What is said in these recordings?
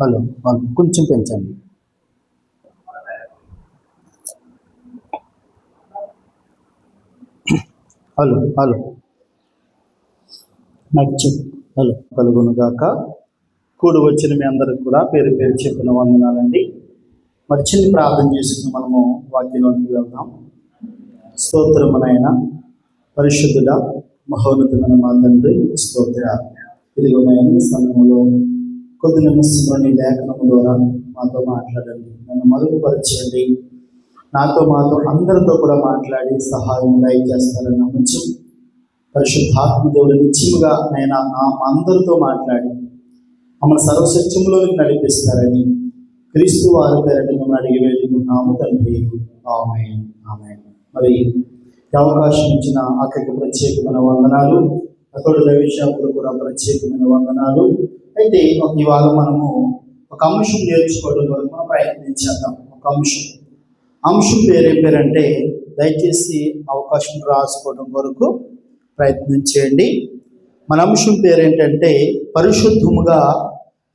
Hello, కొంచెం పెంచండి. Hello hello నచ్చు hello కలుగునుగాక. కూడి వచ్చిన మీ అందరికి కూడా పేరు పేరు చెప్పిన వందనాలండి. మరి చిన్న ప్రార్థన చేసుకుని మనము వాక్యంలోకి వెళ్దాం. స్తోత్రమునైన పరిశుద్ధుడ మహోన్నతమైన మా తండ్రి, స్తోత్ర. ఇదిగోనైనా సమయంలో కొద్ది నిమిషంలోని లేఖనము ద్వారా మాతో మాట్లాడండి, నన్ను మరుగుపరచండి. మాతో అందరితో కూడా మాట్లాడి సహాయం దయచేస్తారని నమ్మచ్చు. పరిశుద్ధాత్మ దేవుడు నిత్యముగా నేను అందరితో మాట్లాడి మమ్మల్ని సర్వసత్యములోకి నడిపిస్తారని క్రీస్తు వారి పేరట మిమ్మల్ని అడిగి వేడుకుంటున్నాము తండ్రి. ఆమేన్ ఆమేన్. మరి అవకాశం ఇచ్చిన అక్కడికి ప్రత్యేకమైన వందనాలు, అతడు దైవశాఖలు కూడా ప్రత్యేకమైన వందనాలు. అయితే ఇవాళ మనము ఒక అంశం నేర్చుకోవడం వరకు మనం ప్రయత్నించేద్దాం. ఒక అంశం పేరేం పేరంటే, దయచేసి అవకాశం రాసుకోవడం వరకు ప్రయత్నం చేయండి. మన అంశం పేరేంటంటే, పరిశుద్ధముగా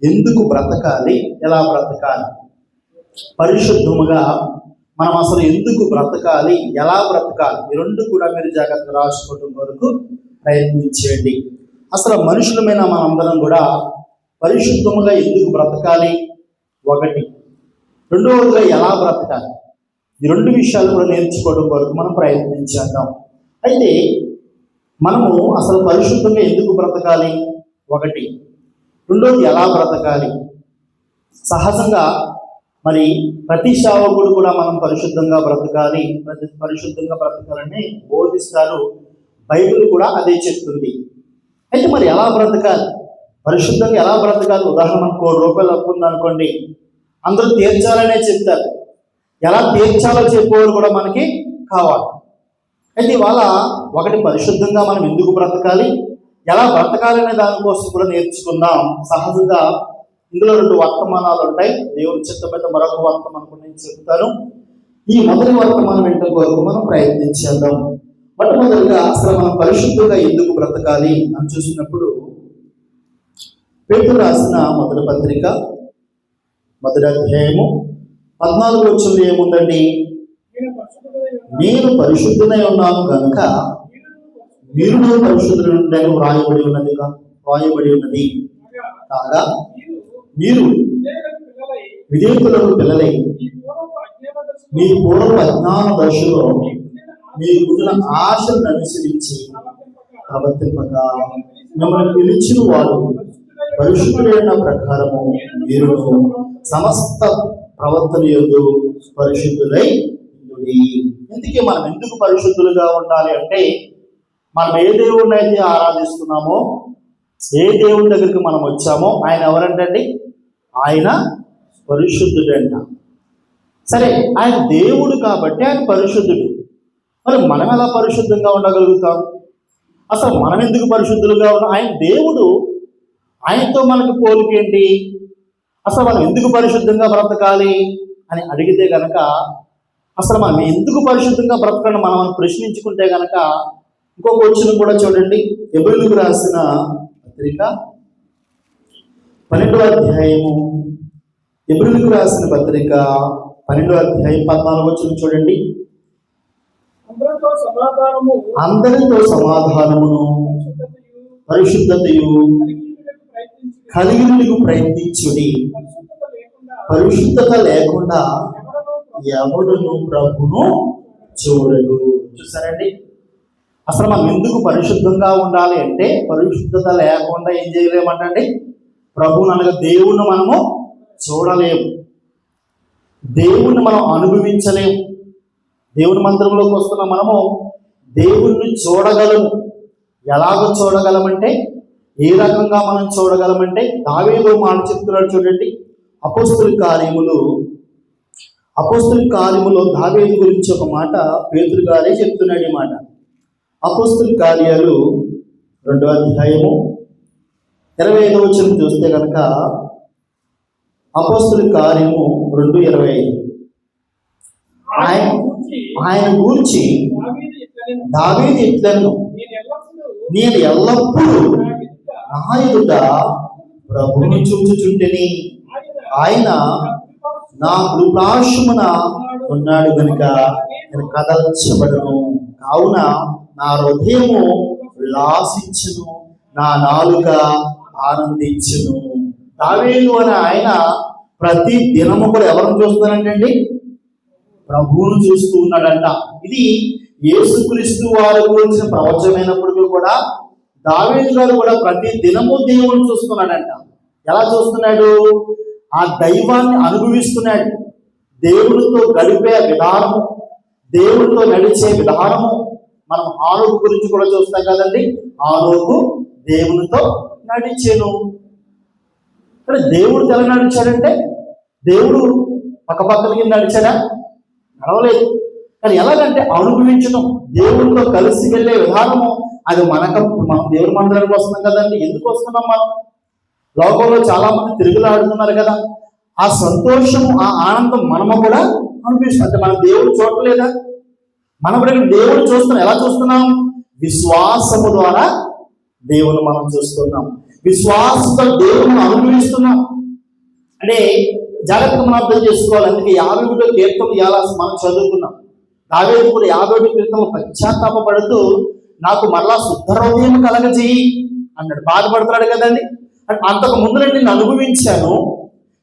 ఎందుకు బ్రతకాలి, ఎలా బ్రతకాలి. పరిశుద్ధముగా మనం అసలు ఎందుకు బ్రతకాలి, ఎలా బ్రతకాలి, ఈ రెండు కూడా మీరు జాగ్రత్తగా రాసుకోవడం వరకు ప్రయత్నించేయండి. అసలు మనుషులమైన మనందరం కూడా పరిశుద్ధముగా ఎందుకు బ్రతకాలి ఒకటి, రెండవదిగా ఎలా బ్రతకాలి, ఈ రెండు విషయాలు కూడా నేర్చుకోవడం వరకు మనం ప్రయత్నించేద్దాం. అయితే మనము అసలు పరిశుద్ధంగా ఎందుకు బ్రతకాలి ఒకటి, రెండోది ఎలా బ్రతకాలి. సహజంగా మరి ప్రతి సేవకుడు కూడా మనం పరిశుద్ధంగా బ్రతకాలి, పరిశుద్ధంగా బ్రతకాలని బోధిస్తారు. బైబిల్ కూడా అదే చెప్తుంది. అయితే మరి ఎలా బ్రతకాలి, పరిశుద్ధంగా ఎలా బ్రతకాలి. ఉదాహరణ మనకు ₹1 అప్పు ఉందనుకోండి, అందరూ తీర్చాలనే చెప్తారు. ఎలా తీర్చాలో చెప్పేవారు కూడా మనకి కావాలి. అయితే ఇవాళ ఒకటి, పరిశుద్ధంగా మనం ఎందుకు బ్రతకాలి, ఎలా బ్రతకాలి అనే దానికోసం కూడా నేర్చుకుందాం. సహజంగా ఇందులో 2 వర్తమానాలు ఉంటాయి. దేవుడి చిత్తమైతే మరొక వర్తమానం కూడా నేను చెప్తాను. ఈ మొదటి వర్తమానం వినడం కొరకు మనం ప్రయత్నించేద్దాం. మొట్టమొదటిగా అసలు మనం పరిశుద్ధంగా ఎందుకు బ్రతకాలి అని చూసినప్పుడు, పేతురు రాసిన మొదటి పత్రిక 1వ అధ్యాయము 14వ వచనంలో ఏముందండి? నేను పరిశుద్ధుడై ఉన్నాను కనుక మీరు పరిశుద్ధులని వ్రాయబడి ఉన్నది కాగా, మీరు విధేయులకు పిల్లలై మీ పూర్వ అజ్ఞాన దశలో మీకున్న ఆశను అనుసరించి ప్రవర్తింపగా మిమ్మల్ని పిలిచిన వాడు పరిశుద్ధుడైన ప్రకారము మీరు సమస్త ప్రవర్తన యందు పరిశుద్ధులై ఉండుడి. ఇందుకే మనం ఎందుకు పరిశుద్ధులుగా ఉండాలి అంటే, మనం ఏ దేవుడిని అయితే ఆరాధిస్తున్నామో, ఏ దేవుడి దగ్గరికి మనం వచ్చామో ఆయన ఎవరంటండి? ఆయన పరిశుద్ధుడంట. సరే, ఆయన దేవుడు కాబట్టి ఆయన పరిశుద్ధుడు. మరి మనం ఎలా పరిశుద్ధంగా ఉండగలుగుతాం? అసలు మనం ఎందుకు పరిశుద్ధులుగా ఉన్నాం? ఆయన దేవుడు, ఆయనతో మనకు పోలికేంటి? అసలు మనం ఎందుకు పరిశుద్ధంగా బ్రతకాలి అని అడిగితే గనక, అసలు మనం ఎందుకు పరిశుద్ధంగా బ్రతకాలని మనం ప్రశ్నించుకుంటే గనక, ఇంకొక వచనం కూడా చూడండి. హెబ్రీయులకు రాసిన పత్రిక 12వ అధ్యాయము, హెబ్రీయులకు రాసిన పత్రిక 12వ అధ్యాయం 14వ వచనం చూడండి. అందరితో సమాధానమును పరిశుద్ధతయు కలిగినకు ప్రయత్నించుడి. పరిశుద్ధత లేకుండా ఎవడును ప్రభును చూడడు. చూసారండి, అసలు మనం ఎందుకు పరిశుద్ధంగా ఉండాలి అంటే, పరిశుద్ధత లేకుండా ఏం చేయలేమంటండి? ప్రభువుని అనగా దేవుణ్ణి మనము చూడలేము, దేవుణ్ణి మనం అనుభవించలేము. దేవుని మందిరంలోకి వస్తున్న మనము దేవుణ్ణి చూడగలము. ఎలాగో చూడగలమంటే, ఏ రకంగా మనం చూడగలమంటే, దావీదు మాట చెప్తున్నాడు చూడండి. అపోస్తుల కార్యములో దావీదు గురించి ఒక మాట పేతురు గారే చెప్తున్నాడు. ఈ మాట అపోస్తుల కార్యాలు 2వ అధ్యాయము 25వ వచనం చూస్తే కనుక, అపోస్తుల కార్యము 2:25, ఆయన గూర్చి దావీదు ఇట్లను, నేను ఎల్లప్పుడూ నా ఎదుట ప్రభువును చూచుచుంటిని. ఆయన నా కృపాశమున ఉన్నాడు గనుక నేను కదల్చబడను. కావున నా హృదయము ఉల్లాసించును, నా నాలుక ఆనందించును. దావీదు అని ఆయన ప్రతి దినము కూడా ఎవరిని చూస్తున్నాడండి? ప్రభువును చూస్తూ ఉన్నాడంట. ఇది యేసుక్రీస్తు వారి గురించిన ప్రవచనమైనప్పటికీ కూడా దావీదు గారు కూడా ప్రతి దినము దేవుని చూస్తున్నాడంట. ఎలా చూస్తున్నాడు? ఆ దైవాన్ని అనుభవిస్తున్నాడు. దేవుడితో గడిపే విధానము, దేవుడితో నడిచే విధానము. మనం ఆనోకు గురించి కూడా చూస్తాం కదండి. ఆనోకు దేవునితో నడిచెను. ఇక్కడ దేవుడు ఎలా నడిచాడంటే, దేవుడు పక్కపక్కలకి నడిచాడా? నడవలేదు. కానీ ఎలాగంటే అనుభవించడం, దేవుడితో కలిసి వెళ్ళే విధానము. అది మనం దేవుడి మందిరానికి వస్తున్నాం కదండి. ఎందుకు వస్తున్నాం? మనం లోకంలో చాలా మంది తిరుగులాడుతున్నారు కదా. ఆ సంతోషము, ఆ ఆనందం మనము కూడా అనుభవిస్తాం. అంటే మనం దేవుడు చూడలేదా? మనం కూడా దేవుడు చూస్తున్నాం. ఎలా చూస్తున్నాం? విశ్వాసము ద్వారా దేవుని మనం చూస్తున్నాం. విశ్వాసంతో దేవుని అనుభవిస్తున్నాం. అంటే జాగ్రత్తగా మనం అర్థం చేసుకోవాలి. అందుకే 51 కీర్తనలు ఇలా మనం చదువుకున్నాం. దావీదు కూడా 51 కీర్తనలు పశ్చాత్తాపడుతూ నాకు మరలా శుద్ధ హృదయం కలగజేయి అన్నాడు. బాధపడుతున్నాడు కదండి. అంతకు ముందు నేను అనుభవించాను,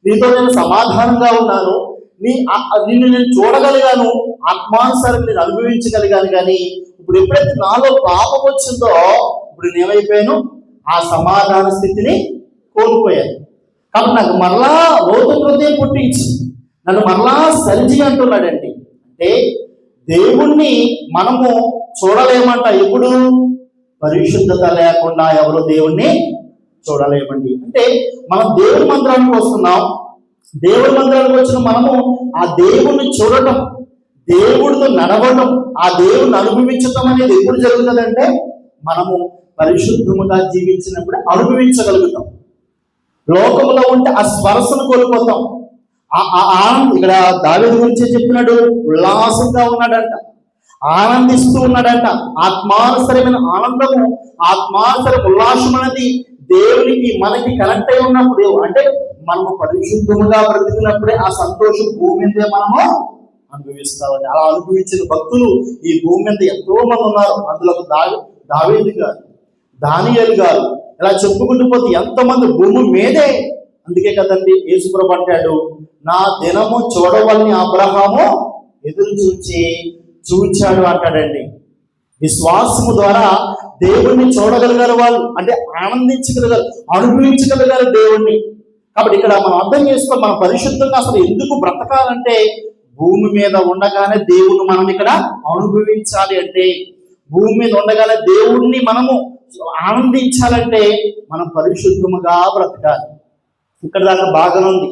నీతో నేను సమాధానంగా ఉన్నాను, నిన్ను నేను చూడగలిగాను, ఆత్మానుసారం నేను అనుభవించగలిగాను. కానీ ఇప్పుడు ఎప్పుడైతే నాలో పాపం వచ్చిందో ఇప్పుడు నేనైపోయాను, ఆ సమాధాన స్థితిని కోల్పోయాను. కాబట్టి నాకు మరలా లోతు హృదయం పుట్టించి నన్ను మరలా సరిచి అంటున్నాడండి. అంటే దేవుణ్ణి మనము చూడలేమంట. ఎప్పుడు? పరిశుద్ధత లేకుండా ఎవరు దేవుణ్ణి చూడలేమండి. అంటే మనం దేవుడి మందిరానికి వస్తున్నాం. దేవుడి మందిరానికి వచ్చిన మనము ఆ దేవుణ్ణి చూడటం, దేవుడితో నడవడం, ఆ దేవుణ్ణి అనుభవించటం అనేది ఎప్పుడు జరుగుతుందంటే మనము పరిశుద్ధముగా జీవించినప్పుడే అనుభవించగలుగుతాం. లోకంలో ఉంటే ఆ స్పర్శను కోల్పోతాం. ఆనందం ఇక్కడ దావీదు గురించి చెప్పినాడు. ఉల్లాసంగా ఉన్నాడంట, ఆనందిస్తూ ఉన్నాడంట. ఆత్మానుసరమైన ఆనందము, ఆత్మానుసర ఉల్లాసం అనేది దేవునికి మనకి కనెక్ట్ అయి ఉన్నప్పుడు, అంటే మనము పరిశుద్ధముగా బ్రతికినప్పుడే ఆ సంతోషం భూమి మీదే మనము అనుభవిస్తామండి. అలా అనుభవించిన భక్తులు ఈ భూమి మీద ఎంతో మంది ఉన్నారు. అందులో దావీదు గారు, దానియేలు గారు, ఇలా చెప్పుకుంటూ పోతే ఎంతమంది భూమి మీదే. అందుకే కదండి యేసుప్రభు అంటాడు, నా దినము చూడవల్ని అబ్రహాము ఎదురు చూచాడు అంటాడండి. విశ్వాసము ద్వారా దేవుణ్ణి చూడగలిగారు వాళ్ళు, అంటే ఆనందించగలిగారు, అనుభవించగలిగారు దేవుణ్ణి. కాబట్టి ఇక్కడ మనం అర్థం చేసుకోవాలి, మనం పరిశుద్ధంగా అసలు ఎందుకు బ్రతకాలంటే భూమి మీద ఉండగానే దేవుణ్ణి మనం ఇక్కడ అనుభవించాలి. అంటే భూమి మీద ఉండగానే దేవుణ్ణి మనము ఆనందించాలంటే మనం పరిశుద్ధముగా బ్రతకాలి. ఇక్కడ దాకా బాగానే ఉంది.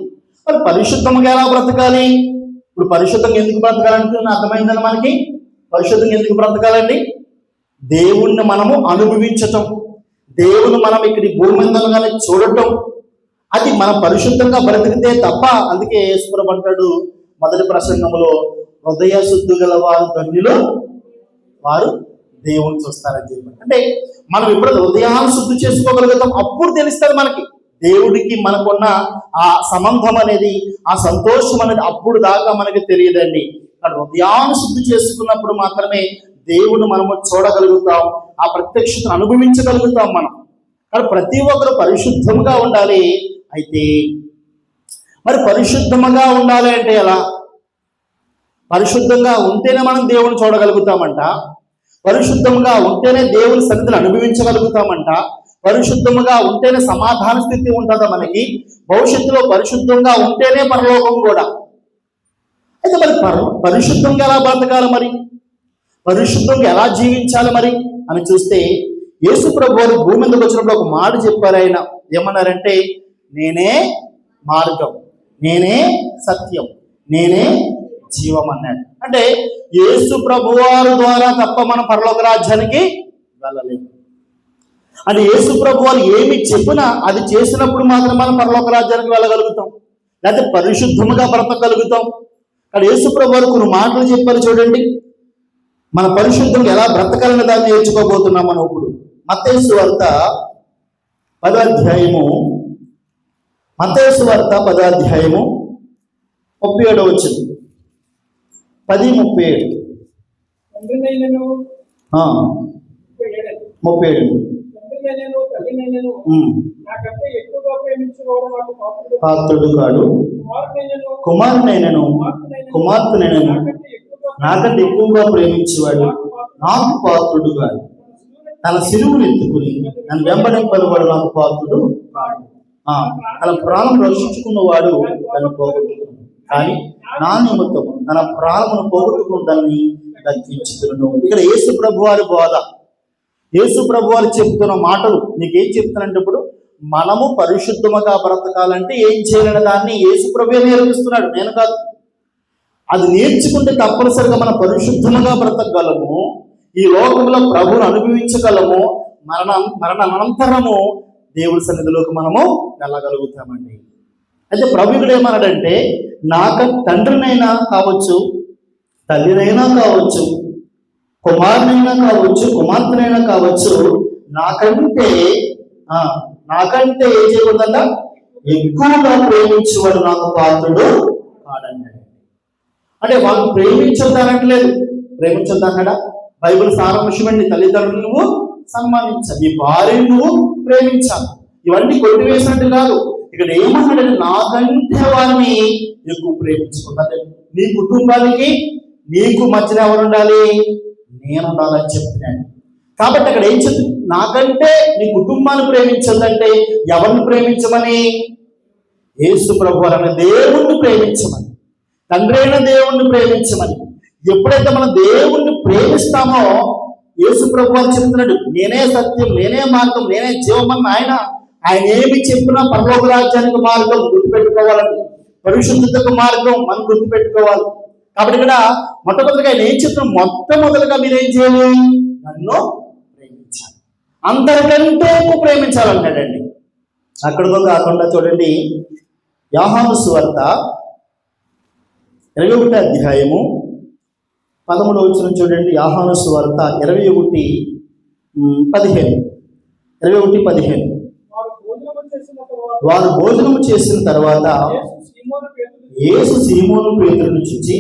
మరి పరిశుద్ధముగా ఎలా బ్రతకాలి? ఇప్పుడు పరిశుద్ధంగా ఎందుకు బ్రతకాలంటే అర్థమైందని మనకి. పరిశుద్ధంగా ఎందుకు బ్రతకాలండి? దేవుణ్ణి మనము అనుభవించటం, దేవుని మనం ఇక్కడ భూమి మీద చూడటం, అది మనం పరిశుద్ధంగా బ్రతికితే తప్ప. అందుకే యేసుప్రభు అంటాడు మొదటి ప్రసంగంలో, హృదయ శుద్ధి గల వారు ధన్యులు, వారు దేవుని చూస్తారని చెప్పి. అంటే మనం ఇప్పుడు హృదయాన్ని శుద్ధి చేసుకోగలుగుతాం. అప్పుడు తెలుస్తుంది మనకి దేవుడికి మనకున్న ఆ సంబంధం అనేది, ఆ సంతోషం అనేది అప్పుడు దాకా మనకి తెలియదండి. హృదయాన్ని శుద్ధి చేసుకున్నప్పుడు మాత్రమే దేవుని మనము చూడగలుగుతాం, ఆ ప్రత్యక్షతను అనుభవించగలుగుతాం మనం. కానీ ప్రతి ఒక్కరు పరిశుద్ధంగా ఉండాలి. అయితే మరి పరిశుద్ధంగా ఉండాలి అంటే ఎలా? పరిశుద్ధంగా ఉంటేనే మనం దేవుని చూడగలుగుతామంట, పరిశుద్ధంగా ఉంటేనే దేవుని సన్నిధిని అనుభవించగలుగుతామంట, పరిశుద్ధముగా ఉంటేనే సమాధాన స్థితి ఉంటుందా మనకి, భవిష్యత్తులో పరిశుద్ధంగా ఉంటేనే పరలోకం కూడా. అయితే మరి పరిశుద్ధంగా ఎలా బ్రతకాలి, మరి పరిశుద్ధంగా ఎలా జీవించాలి మరి అని చూస్తే, యేసు ప్రభు వారు భూమి మీదకి వచ్చినప్పుడు ఒక మాట చెప్పారు. ఆయన ఏమన్నారంటే, నేనే మార్గం, నేనే సత్యం, నేనే జీవం అన్నాడు. అంటే యేసు ప్రభువారు ద్వారా తప్ప మనం పరలోక రాజ్యానికి వెళ్ళలేము. అంటే యేసు ప్రభు వారు ఏమి చెప్పినా అది చేసినప్పుడు మాత్రం మనం పరలోక రాజ్యానికి వెళ్ళగలుగుతాం, లేకపోతే పరిశుద్ధముగా బ్రతకగలుగుతాం. అక్కడ యేసు ప్రభు వారు కొన్ని మాటలు చెప్పారు చూడండి. మన పరిశుద్ధంగా ఎలా బ్రతకాలని దాన్ని నేర్చుకోబోతున్నాం మనం ఇప్పుడు. మత్తయి సువార్త 10వ అధ్యాయము, మత్తయి సువార్త 10వ అధ్యాయము 37వ వచనం. 10:37. 37. పాత్రుడు కాడు, కుమారునైనను కుమార్తెనైనను నాకంటే ఎక్కువగా ప్రేమించేవాడు నాకు పాత్రుడు కాడు. తన సిలువును ఎత్తుకుని నన్ను వెంబడింపబడు నాకు పాత్రుడు కాడు. తన ప్రాణం రక్షించుకున్నవాడు దాన్ని పోగొట్టుకున్నాడు, కానీ నా నిమిత్తము తన ప్రాణమును పోగొట్టుకుని దాన్ని దక్కించుకున్నాను. ఇక్కడ యేసు ప్రభు వారి బోధ, యేసు ప్రభు వారు చెప్తున్న మాటలు నీకేం చెప్తానంటే, ఇప్పుడు మనము పరిశుద్ధముగా బ్రతకాలంటే ఏం చేయాలని దాన్ని యేసు ప్రభువే నేర్పిస్తున్నాడు, నేను కాదు. అది నేర్చుకుంటే తప్పనిసరిగా మనం పరిశుద్ధముగా బ్రతకగలము, ఈ లోకంలో ప్రభువును అనుభవించగలము, మరణానంతరము దేవుడి సన్నిధిలోకి మనము వెళ్ళగలుగుతామండి. అయితే ప్రభువుడు ఏమన్నాడంటే, నాక తండ్రినైనా కావచ్చు, తల్లినైనా కావచ్చు, కుమారునైనా కావచ్చు, కుమార్తెనైనా కావచ్చు, నాకంటే ఏం చేయకూడదంట, ఎక్కువగా ప్రేమించేవాడు నాకు పాత్రుడు కాడన్నాడు. అంటే వాళ్ళు ప్రేమించొద్దనట్లేదు, ప్రేమించొద్దన్నాడా? బైబిల్ సారాంశం అండి, తల్లిదండ్రులు నువ్వు సన్మానించాలి, నీ భార్యను నువ్వు ప్రేమించాలి, ఇవన్నీ కొట్టివేసినట్టు కాదు. ఇక్కడ ఏమన్నాడంటే, నాకంటే వారిని ఎక్కువ ప్రేమించుకుంటాను. నీ కుటుంబానికి నీకు మధ్యన ఎవరు ఉండాలి? నేను ఉండాలని చెప్తున్నాను. కాబట్టి అక్కడ ఏం చెప్తుంది, నాకంటే నీ కుటుంబాన్ని ప్రేమించదంటే ఎవరిని ప్రేమించమని? యేసు ప్రభు అనే దేవుణ్ణి ప్రేమించమని, తండ్రి అయిన దేవుణ్ణి ప్రేమించమని. ఎప్పుడైతే మనం దేవుణ్ణి ప్రేమిస్తామో యేసు ప్రభు వారు చెప్తున్నాడు, నేనే సత్యం, నేనే మార్గం, నేనే జీవమని. ఆయన ఏమి చెప్పినా పరలోక రాజ్యానికి మార్గం గుర్తుపెట్టుకోవాలండి, పరిశుద్ధతకు మార్గం మనం గుర్తుపెట్టుకోవాలి. కాబట్టి ఇక్కడ మొట్టమొదటిగా ఆయన ఏం చెప్తున్నా, మొట్టమొదటిగా మీరేం చేయాలి? నన్ను ప్రేమించాలి, అందరికంటే ఎక్కువ ప్రేమించాలన్నాడండి. అక్కడితో కాకుండా చూడండి, యోహాను సువార్త 21వ అధ్యాయము 13వ వచనం చూడండి. యోహాను సువార్త 21:15. వారు భోజనము చేసిన తర్వాత యేసు సీమోను పేతురును చూచి,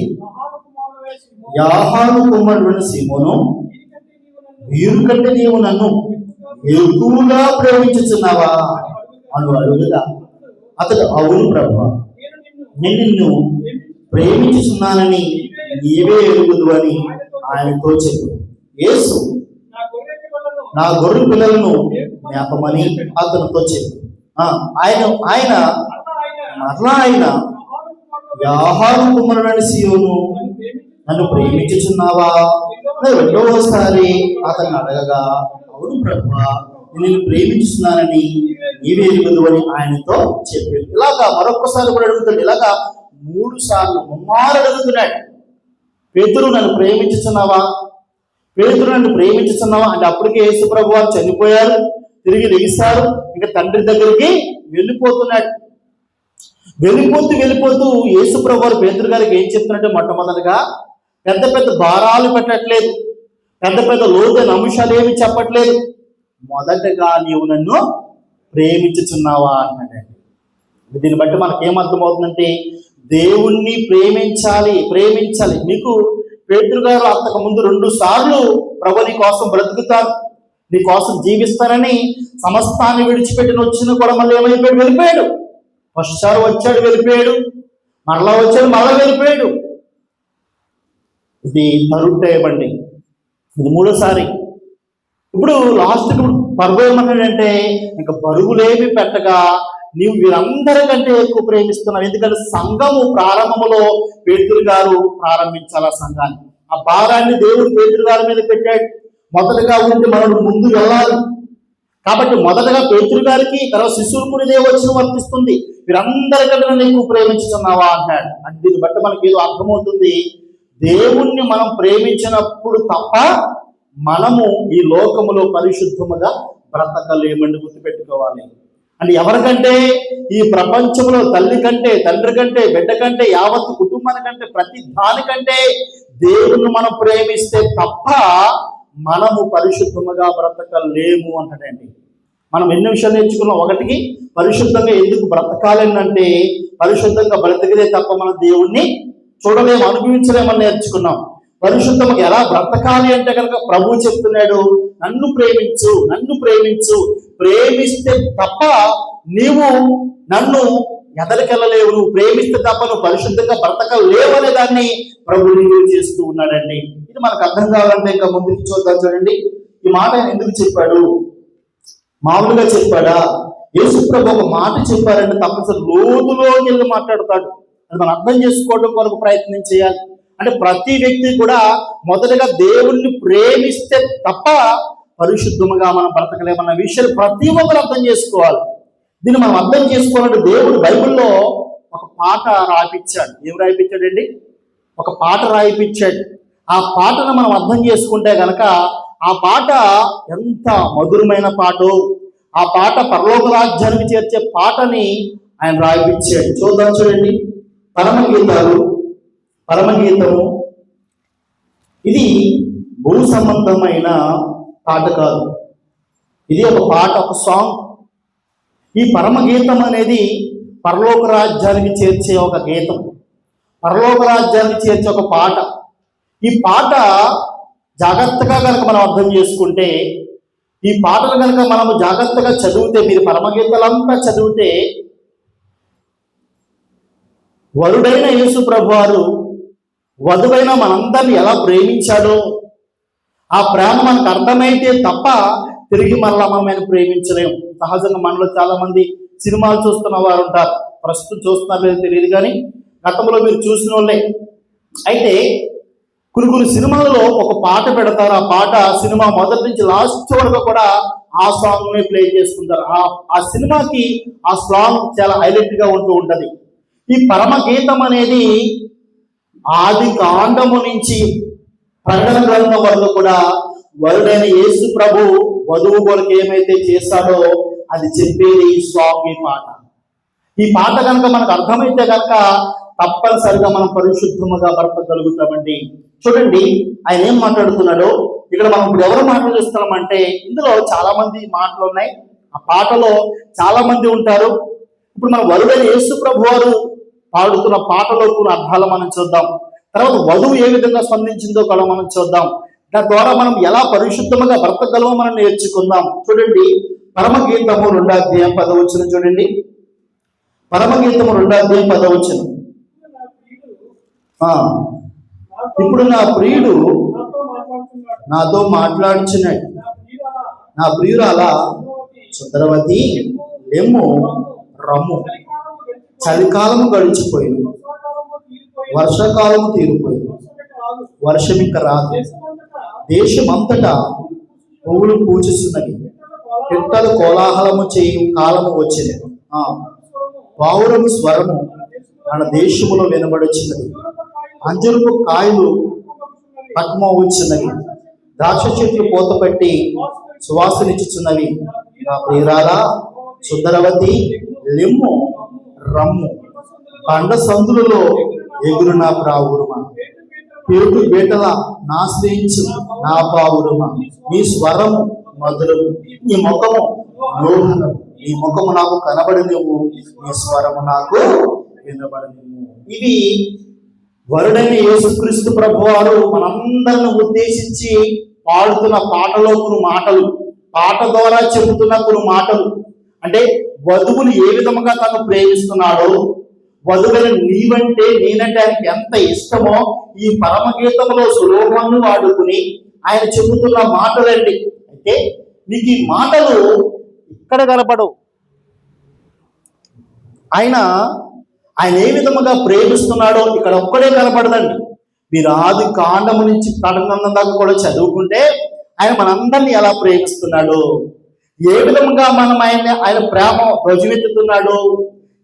యోహాను కుమారుడైన సీమోను, వీరికంటే నీవు నన్ను ఎక్కువగా ప్రేమించుచున్నావా అని అడుగుగా, అతడు అవును ప్రభువా, నేను నిన్ను ప్రేమించుచున్నానని నీవే ఎరుగుదు అని ఆయనతో చెప్పు. యేసు, నా గొర్రె పిల్లలను జ్ఞాపమని అతనితో చెప్పు. ఆయన యోహాను కుమారుడైన సీమోను, నన్ను ప్రేమించుచున్నావా? రెండవసారి అతన్ని అడగగా, అవును ప్రభువా, నేను ప్రేమించుతున్నానని నీవే ఎరుగుదు అని ఆయనతో చెప్పాడు. ఇలాగా మరొకసారి కూడా అడుగుతాడు, ఇలాగా 3 సార్లు ముమ్మారు అడుగుతున్నాడు, పేతురు నన్ను ప్రేమించుచున్నావా, పేతురు నన్ను ప్రేమించుచున్నావా అంటే అప్పటికే యేసు ప్రభు వారు చనిపోయారు, తిరిగి లెగిస్తారు, ఇంకా తండ్రి దగ్గరికి వెళ్ళిపోతున్నాడు. వెళ్ళిపోతూ యేసు ప్రభు వారు పేతురు గారికి ఏం చెప్తున్నట్టే, మొట్టమొదటిగా పెద్ద పెద్ద భారాలు పెట్టట్లేదు, పెద్ద పెద్ద లోతైన అంశాలు ఏమి చెప్పట్లేదు, మొదటగా నీవు నన్ను ప్రేమించుచున్నావా అన్నాడండి. దీన్ని బట్టి మనకేమర్థమవుతుందంటే, దేవుణ్ణి ప్రేమించాలి. మీకు పేతురు గారు అంతకు ముందు 2 సార్లు ప్రభు నీ కోసం బ్రతుకుతాను, నీ కోసం జీవిస్తానని సమస్తాన్ని విడిచిపెట్టిన వచ్చిన కూడా మళ్ళీ ఏమైపోయాడు? వెళ్ళిపోయాడు. ఫస్ట్ సారి వచ్చాడు, వెళ్ళిపోయాడు, మరలా వచ్చాడు, మరలా వెళ్ళిపోయాడు. ఇది థర్డ్ టైం అండి, ఇది 3వసారి. ఇప్పుడు లాస్ట్కి పరుగు ఏమన్నాడంటే, ఇంకా పరుగులేమి పెట్టగా నీవు వీరందరికంటే ఎక్కువ ప్రేమిస్తున్నావు. ఎందుకంటే సంఘము ప్రారంభములో పేతురు గారు ప్రారంభించాలి ఆ సంఘాన్ని. ఆ భారాన్ని దేవుడు పేతురు గారి మీద పెట్టాడు. మొదటగా ఉండి మనం ముందు వెళ్ళాలి. కాబట్టి మొదటగా పేతురు గారికి, తర్వాత శిష్యులు కూడా ఇదే వచ్చిన వర్తిస్తుంది, వీరందరికంటే నన్ను ఎక్కువ ప్రేమించుతున్నావా అన్నాడు. అంటే దీన్ని బట్టి మనకి ఏదో అర్థమవుతుంది, దేవుణ్ణి మనం ప్రేమించినప్పుడు తప్ప మనము ఈ లోకములో పరిశుద్ధముగా బ్రతకలేమని గుర్తుపెట్టుకోవాలి. అంటే ఎవరికంటే? ఈ ప్రపంచంలో తల్లి కంటే, తండ్రి కంటే, బిడ్డ కంటే, యావత్తు కుటుంబానికంటే, ప్రతి దానికంటే దేవుణ్ణి మనం ప్రేమిస్తే తప్ప మనము పరిశుద్ధముగా బ్రతకలేము అంటాడండి. మనం ఎన్ని విషయాలు నేర్చుకున్నాం. ఒకటికి పరిశుద్ధంగా ఎందుకు బ్రతకాలి అంటే పరిశుద్ధంగా బ్రతికితే తప్ప మనం దేవుణ్ణి చూడలేము, అనుభవించలేమని నేర్చుకున్నాం. పరిశుద్ధంగా ఎలా బ్రతకాలి అంటే కనుక ప్రభు చెప్తున్నాడు, నన్ను ప్రేమించు, నన్ను ప్రేమించు, ప్రేమిస్తే తప్ప నీవు నన్ను ఎదరికెళ్ళలేవు, నువ్వు ప్రేమిస్తే తప్ప నువ్వు పరిశుద్ధంగా బ్రతకలేవు అనే దాన్ని ప్రభు రివ్యూ చేస్తూ ఉన్నాడండి. ఇది మనకు అర్థం కావాలంటే ఇంకా ముందుకు చూద్దాం. చూడండి, ఈ మాట ఆయన ఎందుకు చెప్పాడు? మామూలుగా చెప్పాడా? యేసు ప్రభు ఒక మాట చెప్పారంటే తప్పనిసరి లోతులోకి వెళ్ళి మాట్లాడతాడు. అది మనం అర్థం చేసుకోవడం కొరకు ప్రయత్నం చేయాలి. అంటే ప్రతి వ్యక్తి కూడా మొదటగా దేవుణ్ణి ప్రేమిస్తే తప్ప పరిశుద్ధముగా మనం బ్రతకలేమన్న విషయాలు ప్రతి ఒక్కరు అర్థం చేసుకోవాలి. దీన్ని మనం అర్థం చేసుకోవాలంటే దేవుడు బైబిల్లో ఒక పాట రాయిపించాడు. ఏం రాయిపించాడండి? ఒక పాట రాయిపించాడు. ఆ పాటను మనం అర్థం చేసుకుంటే గనక ఆ పాట ఎంత మధురమైన పాటో, ఆ పాట పరలోక రాజ్యానికి చేర్చే పాటని ఆయన రాయిపించాడు. చూద్దాం. చూడండి, పరమగీతము ఇది భూ సంబంధమైన పాట కాదు, ఇది ఒక పాట, ఒక సాంగ్. ఈ పరమగీతం అనేది పరలోక రాజ్యానికి చేర్చే ఒక గీతం, పరలోక రాజ్యానికి చేర్చే ఒక పాట. ఈ పాట జాగ్రత్తగా కనుక మనం అర్థం చేసుకుంటే, ఈ పాటలు కనుక మనము జాగ్రత్తగా చదివితే, మీరు పరమగీతాలంతా చదివితే వరుడైన యేసు ప్రభువారు వధువైన మనందరినీ ఎలా ప్రేమించాడో ఆ ప్రేమ మనకు అర్థమైతే తప్ప తిరిగి మరలా మనం ఆయన ప్రేమించలేము. సహజంగా మనలో చాలా మంది సినిమాలు చూస్తున్న వారు ఉంటారు. ప్రస్తుతం చూస్తున్నారు లేదో తెలియదు కానీ గతంలో మీరు చూసిన వాళ్ళే. అయితే కొన్ని సినిమాలలో ఒక పాట పెడతారు. ఆ పాట సినిమా మొదటి నుంచి లాస్ట్ వరకు కూడా ఆ సాంగ్ ని ప్లే చేస్తుంటారు. ఆ సినిమాకి ఆ సాంగ్ చాలా హైలైట్ గా ఉంటూ ఉంటది. ఈ పరమగీతం అనేది ఆది కాండము నుంచి ప్రకటన గ్రంథం వరకు కూడా వరుడైన యేసు ప్రభు వధువు కొరకు ఏమైతే చేశాడో అది చెప్పేది ఈ సాంగ్, ఈ పాట. ఈ పాట కనుక మనకు అర్థమైతే కనుక తప్పనిసరిగా మనం పరిశుద్ధముగా బ్రతకగలుగుతామండి. చూడండి, ఆయన ఏం మాట్లాడుతున్నాడో ఇక్కడ మనం ఇప్పుడు ఎవరు మాటలు చూస్తున్నామంటే ఇందులో చాలా మంది మాటలు ఉన్నాయి. ఆ పాటలో చాలా మంది ఉంటారు. ఇప్పుడు మన వరుడైన యేసు ప్రభు వారు పాడుతున్న పాటలో కొన్ని అర్థాలు మనం చూద్దాం. తర్వాత వధువు ఏ విధంగా స్పందించిందో కూడా మనం చూద్దాం. దాని ద్వారా మనం ఎలా పరిశుద్ధముగా బ్రతకగలమో మనం నేర్చుకుందాం. చూడండి, పరమగీతము 2:10 చూడండి, పరమగీతము 2:10. ఇప్పుడు నా ప్రియుడు నాతో మాట్లాడుచున్నాడు, నా ప్రియురాలా సుందరవతి లెమ్ము రమ్ము. చలికాలము గడిచిపోయింది, వర్షాకాలము తీరిపోయింది, వర్షం ఇంకా రాదు. దేశమంతటా పువ్వులు పూజిస్తున్నవి, పిట్టలు కోలాహలము చేయు కాలము వచ్చింది. పావురము స్వరము మన దేశములో వినబడుచున్నది. అంజరుపు కాయలు పక్మవుచున్నవి, ద్రాక్ష చెట్లు పూత పట్టి సువాసనిచ్చుచున్నవి. నా ప్రియురాలా సుందరవతి లెమ్ము రమ్ము. పండ సందులలో ఎగురు నా ప్రావురుమా, పేటు బేటల నాశ్రయించు నా పావురుమా. నీ స్వరము మధురము, నీ ముఖము లోహనము. నీ ముఖము నాకు కనబడనివ్వు, నీ స్వరము నాకు వినబడనివ్వు. ఇవి వరుడైన యేసుక్రీస్తు ప్రభువారు మనందరిని ఉద్దేశించి పాడుతున్న పాటలో కొన్ని మాటలు, పాట ద్వారా చెబుతున్న కొన్ని మాటలు. అంటే వధువులు ఏ విధముగా తను ప్రేమిస్తున్నాడో, వధువులు నీవంటే నేనంటే ఆయనకి ఎంత ఇష్టమో ఈ పరమగీతంలో సులోభాన్ని వాడుకుని ఆయన చెబుతున్న మాటలండి. అయితే మీకు ఈ మాటలు ఇక్కడ కనపడవు. ఆయన ఏ విధముగా ప్రేమిస్తున్నాడో ఇక్కడ ఒక్కడే కనపడదండి. మీరు ఆది కాండము నుంచి ప్రకటన దాకా కూడా చదువుకుంటే ఆయన మనందరినీ ఎలా ప్రేమిస్తున్నాడు, ఏ విధముగా మనం ఆయన ప్రేమ రుజువెత్తుతున్నాడు,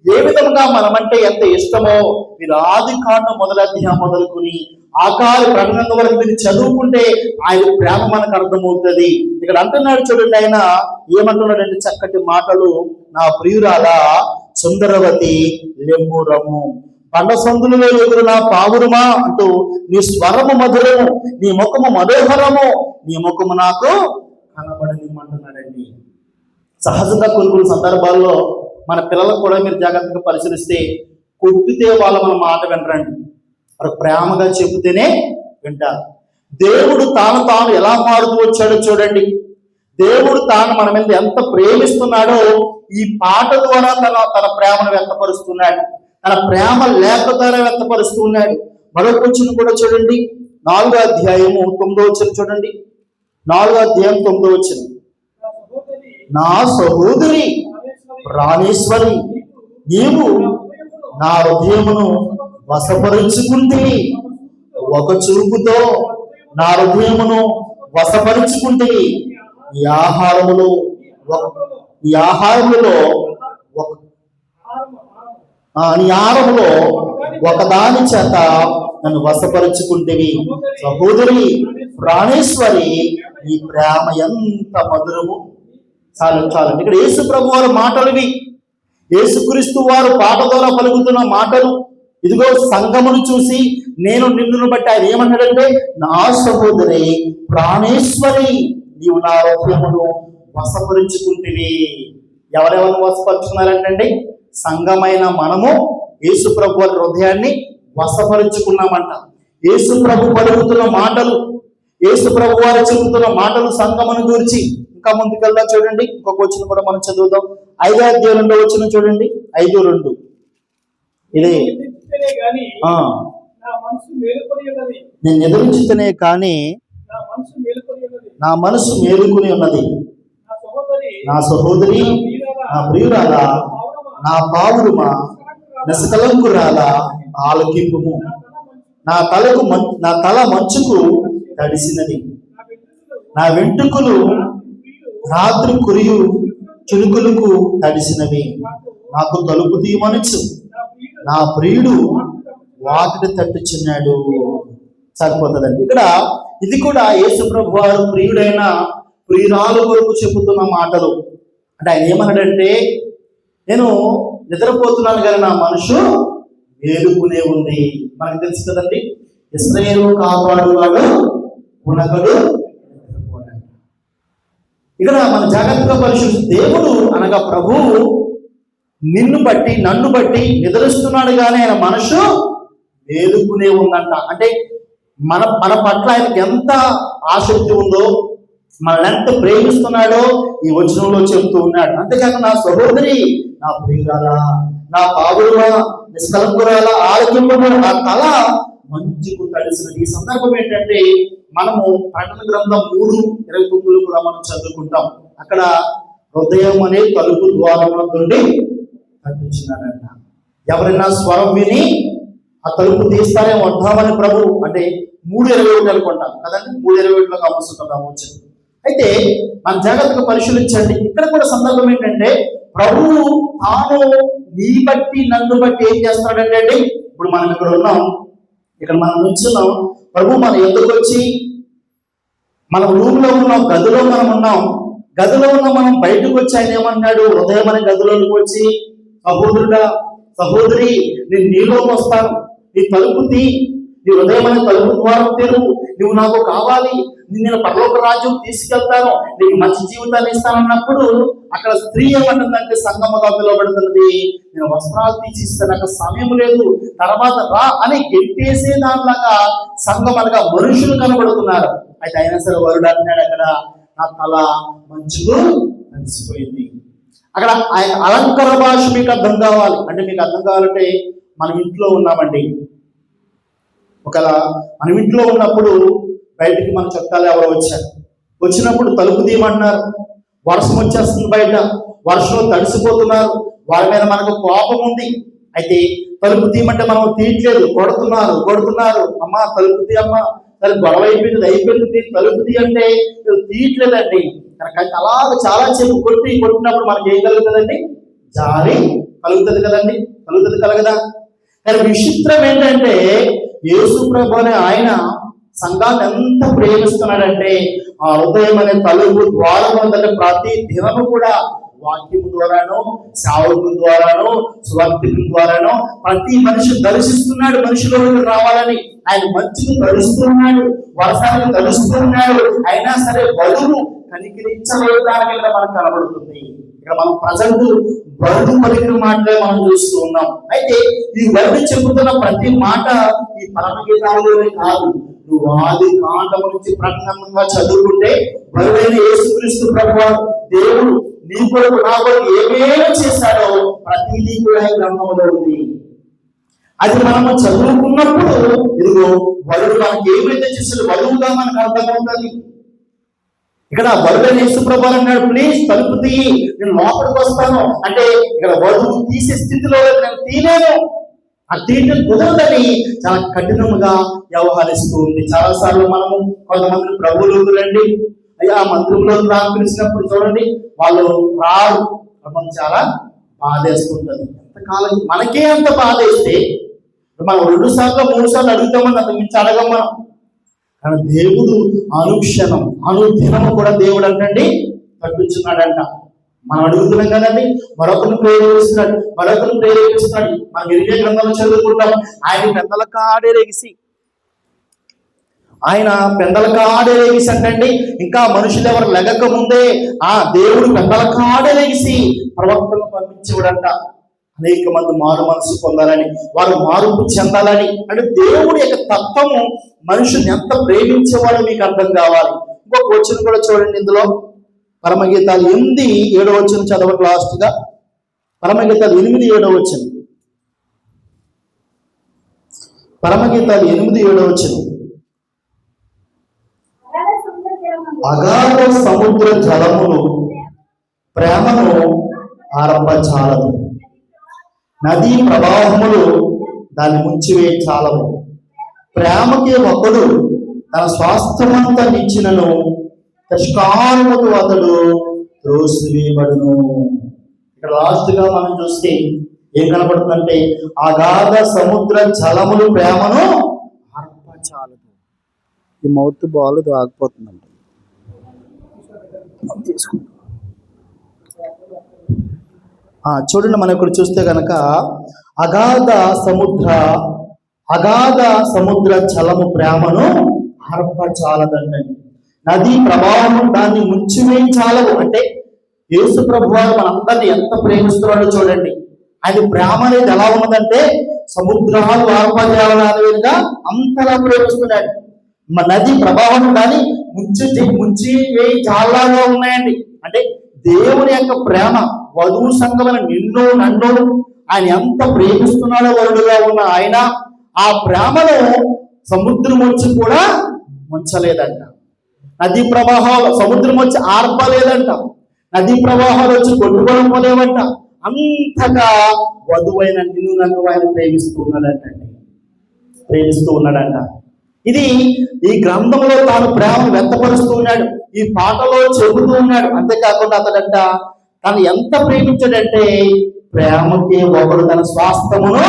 ఏ విధముగా మనమంటే ఎంత ఇష్టమో మీరు ఆది కాండం మొదటి అధ్యాయం మొదలుకొని ఆకారి ప్రకటన వరకు మీరు చదువుకుంటే ఆయన ప్రేమ మనకు అర్థమవుతుంది. ఇక్కడ అంటున్నాడు చూడండి, ఆయన ఏమంటున్నాడంటే చక్కటి మాటలు. నా ప్రియురాలా సుందరవతి లెమ్ము రమ్ము. పండ సందులలో ఎగురు నా పావురుమా అంటూ నీ స్వరము మధురము, నీ ముఖము మనోహరము, నీ ముఖము నాకు కనబడనిమ్మంటున్నాడండి. సహజంగా కొన్ని సందర్భాల్లో మన పిల్లలకు కూడా మీరు జాగ్రత్తగా పరిశీలిస్తే, కొట్టితే వాళ్ళు మన మాట వినరండి, వారు ప్రేమగా చెబితేనే వింటారు. దేవుడు తాను ఎలా మారుతూ వచ్చాడో చూడండి. దేవుడు తాను మన మీద ఎంత ప్రేమిస్తున్నాడో ఈ పాట ద్వారా తన ప్రేమను వ్యక్తపరుస్తున్నాడు. తన ప్రేమ లేఖ ద్వారా వ్యక్తపరుస్తున్నాడు. మరొక వచనం కూడా చూడండి, 4వ అధ్యాయము 9వ వచనం చూడండి. 4వ అధ్యాయం 9వ వచనం. నా సహోదరి ప్రాణేశ్వరి, నీవు నా హృదయమును వశపరుచుకుంటే, ఒక చూపుతో నా హృదయమును వశపరుచుకుంటే, ఈ ఆహారములో ఒకదాని చేత నన్ను వశపరుచుకుంటేవి. సహోదరి ప్రాణేశ్వరి, ఈ ప్రేమ ఎంత మధురము. చాలండి. ఇక్కడ యేసు ప్రభు వారి మాటలు ఇవి. యేసుక్రీస్తు వారు పాట ద్వారా పలుకుతున్న మాటలు. ఇదిగో సంఘమును చూసి నేను నిన్నును బట్టి ఆయన ఏమన్నాడంటే, నా సహోదరి ప్రాణేశ్వరి, నీవు నా హృదయమును వశపరుచుకుంటేవి. ఎవరెవరు వశపరుచుకున్నారంటండి? సంఘమైన మనము యేసు ప్రభు వారి హృదయాన్ని వశపరుచుకున్నామంట. యేసు ప్రభు పలుకుతున్న మాటలు, యేసు ప్రభు వారు చెబుతున్న మాటలు సంఘమును గురించి. ఇంకా ముందుకెళ్దాం చూడండి, ఇంకొక వచనం కూడా మనం చదువుదాం. 5వ అధ్యాయం 2వ వచనం చూడండి. 5:2 ఇదే, నేను ఎదురించితేనే కానీ నా మనసు మేలుకుని ఉన్నది. నా సహోదరి, నా ప్రియురాలా, నా పావురుమా, నిష్కలంకురాలా ఆలకింపుము. నా తల మంచుకు తడిసినది, నా వెంట్రుకలు రాత్రి కురియు చినుకులకు తడిసినవి. నాకు తలుపు తీయమనొచ్చు, నా ప్రియుడు వాకిట తట్టుచున్నాడు. సరిపోతుందండి. ఇక్కడ ఇది కూడా యేసు ప్రభు వారు ప్రియుడైన ప్రియురాలు కొరకు చెబుతున్న మాటలు. అంటే ఆయన ఏమన్నాడంటే, నేను నిద్రపోతున్నాను కానీ నా మనసు మేలుకునే ఉంది. మనకు తెలుసు కదండి, ఇశ్రాయేలు కాపాడువాడు ఉనకడు. ఇక్కడ మన జాగ్రత్తగా పరిశీలిస్తే, దేవుడు అనగా ప్రభువు నిన్ను బట్టి నన్ను బట్టి నిద్రిస్తున్నాడు కానీ ఆయన మనసు మేలుకునే ఉందంట. అంటే మన పట్ల ఆయనకి ఎంత ఆసక్తి ఉందో, మనల్ని ఎంత ప్రేమిస్తున్నాడో ఈ వచనంలో చెబుతూ ఉన్నాడు. అంతేకాక నా సహోదరి, నా ప్రియురాల, నా పావురుమా, నిష్కలంకురాల ఆలకింపుము, నా తల మంచుకు తడిసినది. ఈ సందర్భం ఏంటంటే, మనము ప్రకటన గ్రంథం 3:29 కూడా మనం చదువుకుంటాం. అక్కడ హృదయం అనే తలుపు ద్వారం నుండి తప్పించినాడంట. ఎవరైనా స్వరం విని ఆ తలుపు తీస్తారే వద్దామని ప్రభు, అంటే 3:21 అనుకుంటాం కదండి, 3:21లో గమనిస్తుంటాం వచ్చింది. అయితే మన జాగ్రత్తగా పరిశీలించండి. ఇక్కడ కూడా సందర్భం ఏంటంటే, ప్రభువు తాను నీ బట్టి నన్ను బట్టి ఏం చేస్తాడంటే అండి, ఇప్పుడు మనం ఇక్కడ ఉన్నాం, ఇక్కడ మనం నుంచున్నాం, ప్రభు మన ఎదురుకు వచ్చి మనం రూమ్లో ఉన్నాం, గదిలో మనం ఉన్నాం, గదిలో ఉన్న మనం బయటకు వచ్చి ఆయన ఏమన్నాడు, హృదయం అనే గదిలోకి వచ్చి, సహోదరుడా సహోదరి, నేను నీలోకి వస్తాను, నీ తలుపు తీ, నీ హృదయం అనే తలుపు ద్వారం తెరువు, నువ్వు నాకు కావాలి, నేను పరలోక రాజ్యం తీసుకెళ్తాను, నీకు మంచి జీవితాన్ని ఇస్తానన్నప్పుడు అక్కడ స్త్రీ ఏమంటుందంటే, సంగముగా పిలువబడుతున్నది, నేను వస్త్రాలు తీసిస్తే నాకు సమయం లేదు, తర్వాత రా అని గెట్టేసే దానిలాగా సంఘం అనగా మనుషులు కనబడుతున్నారు. అయితే అయినా సరే వరుడు అంటున్నాడు, అక్కడ నా తల మంచుకు కలిసిపోయింది. అక్కడ ఆయన అలంకార భాష మీకు అర్థం కావాలి అంటే, మీకు అర్థం కావాలంటే, మనం ఇంట్లో ఉన్నామండి, ఒకవేళ మనం ఇంట్లో ఉన్నప్పుడు బయటికి మన చుట్టాలు ఎవరో వచ్చారు, వచ్చినప్పుడు తలుపు తీయమంటున్నారు, వర్షం వచ్చేస్తుంది, బయట వర్షంలో తడిసిపోతున్నారు, వాళ్ళ మీద మనకు కోపం ఉంది. అయితే తలుపు తీయమంటే మనం తీయట్లేదు, కొడుతున్నారు, అమ్మ తలుపు తీ, అమ్మ సరే గొడవ అయిపోయింది తలుపు తీ అంటే తీయట్లేదండి. అలాగ చాలా చెప్పు కొట్టినప్పుడు మనకి ఏం కలుగుతుందండి, జాలి కలుగుతుంది కదండి, కలగదా? కానీ విచిత్రం ఏంటంటే, యేసు ప్రభు అనే ఆయన సంఘాన్ని ఎంత ప్రేమిస్తున్నాడంటే, ఆ హృదయం అనే తలుపు ద్వారం ప్రతి దినము కూడా వాక్యం ద్వారానో, సేవకుల ద్వారానో, సువార్తికుల ద్వారానో ప్రతి మనిషి దర్శిస్తున్నాడు మనుషులకు రావాలని. ఆయన మంచిని తలుస్తున్నాడు, వర్షాలను తలుస్తున్నాడు. అయినా సరే బరువు కనికరించలేదానికి మనకు కనబడుతుంది. ఇక్కడ మనం ప్రజెంట్ బరువు పలికిన మాటలే మనం చూస్తూ ఉన్నాం. అయితే ఈ వరుడు చెబుతున్న ప్రతి మాట ఈ పరమగీతాలలోనే కాదు, నువ్వు ఆది కాండం నుంచి ప్రకటనగా చదువుకుంటే వరుడైన యేసుక్రీస్తు ప్రభువారు దేవుడు నీ కొరకు నా కొరకు ఏమేమి చేశాడో ప్రతిదీ కూడా ఈ గ్రంథంలో ఉంది. అది మనము చదువుకున్నప్పుడు ఇదిగో వరుడు మనకి ఏమైతే చేశాడో వరువుగా మనకు అర్థమవుతుంది. ఇక్కడ వరుడైన యేసు ప్రభువారు అన్నాడు, ప్లీజ్ తలుపు తీయి, నేను లోపలికి వస్తాను అంటే ఇక్కడ వరువు తీసే స్థితిలో నేను తీయలేను, ఆ తీయటం కుదరదని చాలా కఠినంగా వ్యవహరిస్తూ ఉంది. చాలాసార్లు మనము కొంతమంది ప్రభువులు రండి అయ్యా మందిరంలో రాని పిలిచినప్పుడు చూడండి వాళ్ళు రారు, మనం చాలా బాధేస్తుంటది. ఎంతకాలం మనకే అంత బాధేస్తే మనం 2 సార్లు 3 సార్లు అడుగుతామని అంత మించి అడగం మనం. కానీ దేవుడు అనుక్షణం అనుదినము కూడా దేవుడు అంటండి కట్టుచున్నాడంట. మనం అడుగుతున్నాం కదండి, మరొకరిని ప్రేరేపిస్తున్నాడు, మరొకరిని ప్రేరేపిస్తున్నాడు. మనం ఇరిగే గ్రంథాలు చదువుకుంటాం, ఆయన పెద్దల కాడేరేగిసి అంటండి. ఇంకా మనుషులు ఎవరు లెగక ముందే ఆ దేవుడు పెద్దల కాడేరేగిసి ప్రవక్తలను పంపించేవాడంట. అనేక మంది మారు మనసు పొందాలని, వారు మార్పు చెందాలని. అంటే దేవుడి యొక్క తత్వము మనుషుని ఎంత ప్రేమించేవాడో మీకు అర్థం కావాలి. ఇంకొక వచనం కూడా చూడండి, ఇందులో పరమగీతాలు 8:7 వచనం చదవండి లాస్ట్ గా. పరమగీతాలు 8:7 వచనం. పరమగీతాలు 8:7 వచనం. అగాధ సముద్ర జలములు ప్రేమను ఆరంభచాలదు, నదీ ప్రవాహములు దాన్ని ముంచివే చాలవు. ప్రేమకి ఒకడు తన స్వాస్థ్యమంతా నిచ్చినను తష్కారముతో అతడు త్రోసివేయబడును. ఇక్కడ లాస్ట్ గా మనం చూస్తే ఏం కనపడుతుందంటే అగాధ సముద్ర జలములు ప్రేమను ఆర్పచాలదు. ఈ మౌత్ బాల్ ఆగిపోతుందంట. చూడండి, మనం ఇక్కడ చూస్తే కనుక అగాధ సముద్ర జలము ప్రేమను ఆర్పచాలదండి. నదీ ప్రవాహం దాన్ని ముంచివేయి చాలవు. అంటే యేసు ప్రభువారు మనందరినీ ఎంత ప్రేమిస్తున్నాడో చూడండి. ఆయన ప్రేమ అనేది ఎలా ఉన్నదంటే సముద్రాలు ఆర్పజాలగా అంతలా ప్రేమిస్తున్నాడు. నది ప్రవాహం దాన్ని ముంచివేయి చాలాగా ఉన్నాయండి. అంటే దేవుని యొక్క ప్రేమ వధువు సంఘమైన నిన్ను నన్ను ఆయన ఎంత ప్రేమిస్తున్నాడో వరుడుగా ఉన్న ఆయన ఆ ప్రేమను సముద్రం వచ్చి కూడా ముంచలేదంట. నదీ ప్రవాహాలు సముద్రం వచ్చి ఆర్పలేదంట. నదీ ప్రవాహాలు వచ్చి కొట్టుకోవడం పోలేవంట. అంతగా వధువైన నిన్ను నన్ను ఆయన ప్రేమిస్తూ ఉన్నాడంట. ఇది ఈ గ్రంథంలో తాను ప్రేమను వ్యక్తపరుస్తూ ఉన్నాడు, ఈ పాటలో చెబుతూ ఉన్నాడు. అంతేకాకుండా అతడంట తను ఎంత ప్రేమించాడంటే ప్రేమకి ఒకడు తన స్వాస్థ్యమును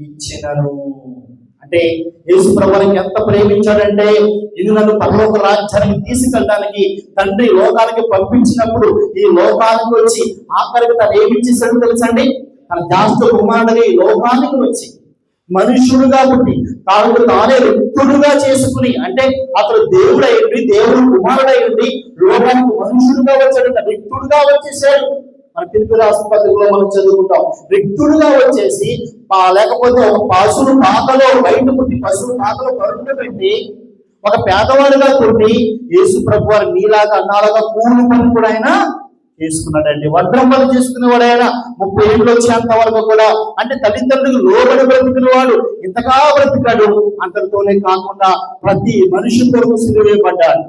ఇచ్చినను. అంటే యేసు ప్రభువుని ఎంత ప్రేమించాడంటే ఇది నన్ను పరలోక రాజ్యానికి తీసుకెళ్ళడానికి తండ్రి లోకానికి పంపించినప్పుడు ఈ లోకానికి వచ్చి ఆఖరికి తను ఏమిచ్చేసాడు తెలుసండి, తన జాస్తి కుమారుడిని లోకానికి వచ్చి మనుషుడుగా పుట్టి తానే రిక్తుడుగా చేసుకుని, అంటే అతడు దేవుడైంది, దేవుడు కుమారుడైంది, లోకానికి మనుషుడుగా వచ్చాడంట. రిక్తుడుగా వచ్చేసాడు. మన పిలుపు రాష్ట్రపతిలో మనం చదువుకుంటాం. రిక్తుడుగా వచ్చేసి లేకపోతే ఒక పశువులు పాకలో బయట పుట్టి పశువులు పాకలో పరుగు పెట్టి ఒక పేదవాడిగా కొట్టి యేసు ప్రభు వారి నీలాగా అన్నాలుగా కూలి పని కూడా ఆయన చేసుకున్నాడండి. వడ్రం పని చేసుకునేవాడు ఆయన 30 ఏళ్ళు వచ్చేంత వరకు కూడా. అంటే తల్లిదండ్రులకు లోబడి బ్రతికినవాడు ఇంతగా బ్రతికాడు. అంతటితోనే కాకుండా ప్రతి మనిషి కొరకు సిలువేయబడ్డాడు.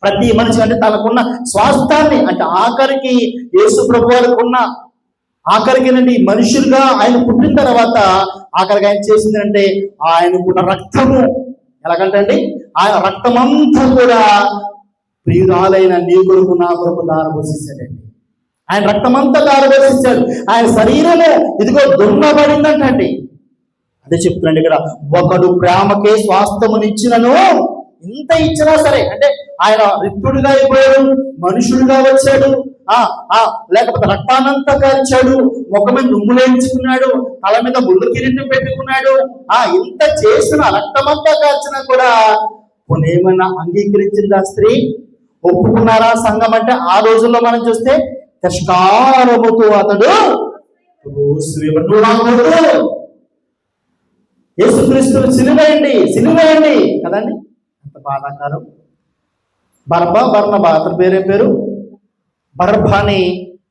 ప్రతి మనిషి అంటే తనకున్న స్వాస్థాన్ని, అంటే ఆఖరికి యేసు ప్రభు వారికి ఉన్న ఆఖరికి మనుషులుగా ఆయన పుట్టిన తర్వాత ఆఖరికి ఆయన చేసిందంటే ఆయనకున్న రక్తము ఎలాగంటే ఆయన రక్తమంతా కూడా ప్రియురాలైన నీ కొరకు నా కొరకు దారబోసేసాడండి. ఆయన రక్తమంతా దారబోసేసాడు. ఆయన శరీరము ఇదిగో దున్నబడిందంటండి. అదే చెప్తున్నాండి ఇక్కడ, ఒకడు ప్రేమకే స్వాస్థ్యమునిచ్చినను ఇంత ఇచ్చినా సరే, అంటే ఆయన రిక్తుడిగా అయిపోయాడు, మనుషుడిగా వచ్చాడు, లేకపోతే రక్తానంతా కాల్చాడు, ముఖం మీద నుమ్ములేయించుకున్నాడు, తల మీద ముళ్ళు కిరీటం పెట్టుకున్నాడు. ఇంత చేసిన రక్తమంతా కాల్చినా కూడా ఏమన్నా అంగీకరించిందా స్త్రీ? ఒప్పుకున్నారా సంఘం అంటే? ఆ రోజుల్లో మనం చూస్తే తిరస్కారముతో అతడు యేసుక్రీస్తుని సిలువేయండి కదండి. అంత బాధాకరం. బర్నబా అతని పేరేం పేరు? బర్నబాని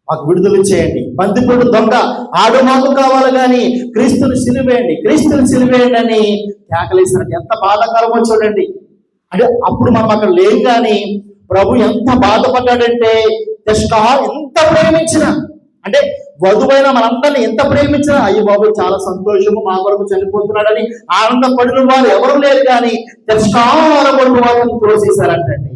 మాకు విడుదల చేయండి, బందిపోటు దొంగ ఆడు మాకు కావాలి కానీ క్రీస్తుని సిలువేయండి అని కేకలేసినట్టు. ఎంత బాధాకరమో చూడండి. అంటే అప్పుడు మనం అక్కడ లేం కానీ ప్రభు ఎంత బాధపడ్డాడంటే, ఎంత ప్రేమించిన అంటే వధువైన మనందరినీ ఎంత ప్రేమించినా అయ్యో బాబు చాలా సంతోషము, మా కొరకు చనిపోతున్నాడని ఆనందపడిన వారు ఎవరు లేరు కానీ తిరస్కారపడిన వారిని తోసేశారంటండి.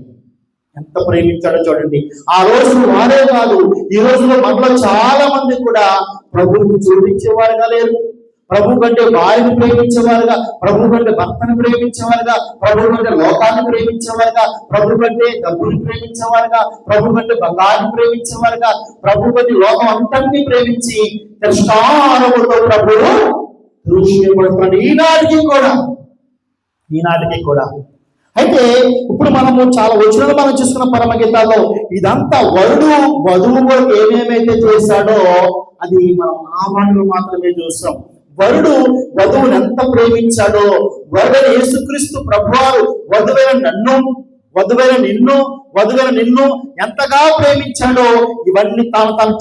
ఎంత ప్రేమించాడో చూడండి. ఆ రోజు వారే కాదు, ఈ రోజులో మనలో చాలా మంది కూడా ప్రభువుని చూపించేవారుగా లేరు. ప్రభు కంటే భార్యను ప్రేమించేవారుగా, ప్రభు కంటే భర్తను ప్రేమించేవారుగా, ప్రభు కంటే లోకాన్ని ప్రేమించేవారుగా, ప్రభు కంటే డబ్బుని ప్రేమించేవారుగా, ప్రభు కంటే బంగారాన్ని ప్రేమించేవారుగా, ప్రభు కంటే లోకం అంతటినీ ప్రేమించి తిరస్కారముతో ప్రభువు దూషించబడుతున్నాడు ఈనాటికి కూడా. అయితే ఇప్పుడు మనము చాలా వచనాలు మనం చూసుకున్న పరమగీతాల్లో ఇదంతా వధువు కొరకు ఏమేమైతే చేశాడో అది మనం ఆ మాటలు మాత్రమే చూస్తాం. వరుడు వధువుని ఎంత ప్రేమించాడో, వరుడైన యేసుక్రీస్తు ప్రభువారు వధువైన నిన్ను ఎంతగా ప్రేమించాడో ఇవన్నీ తాను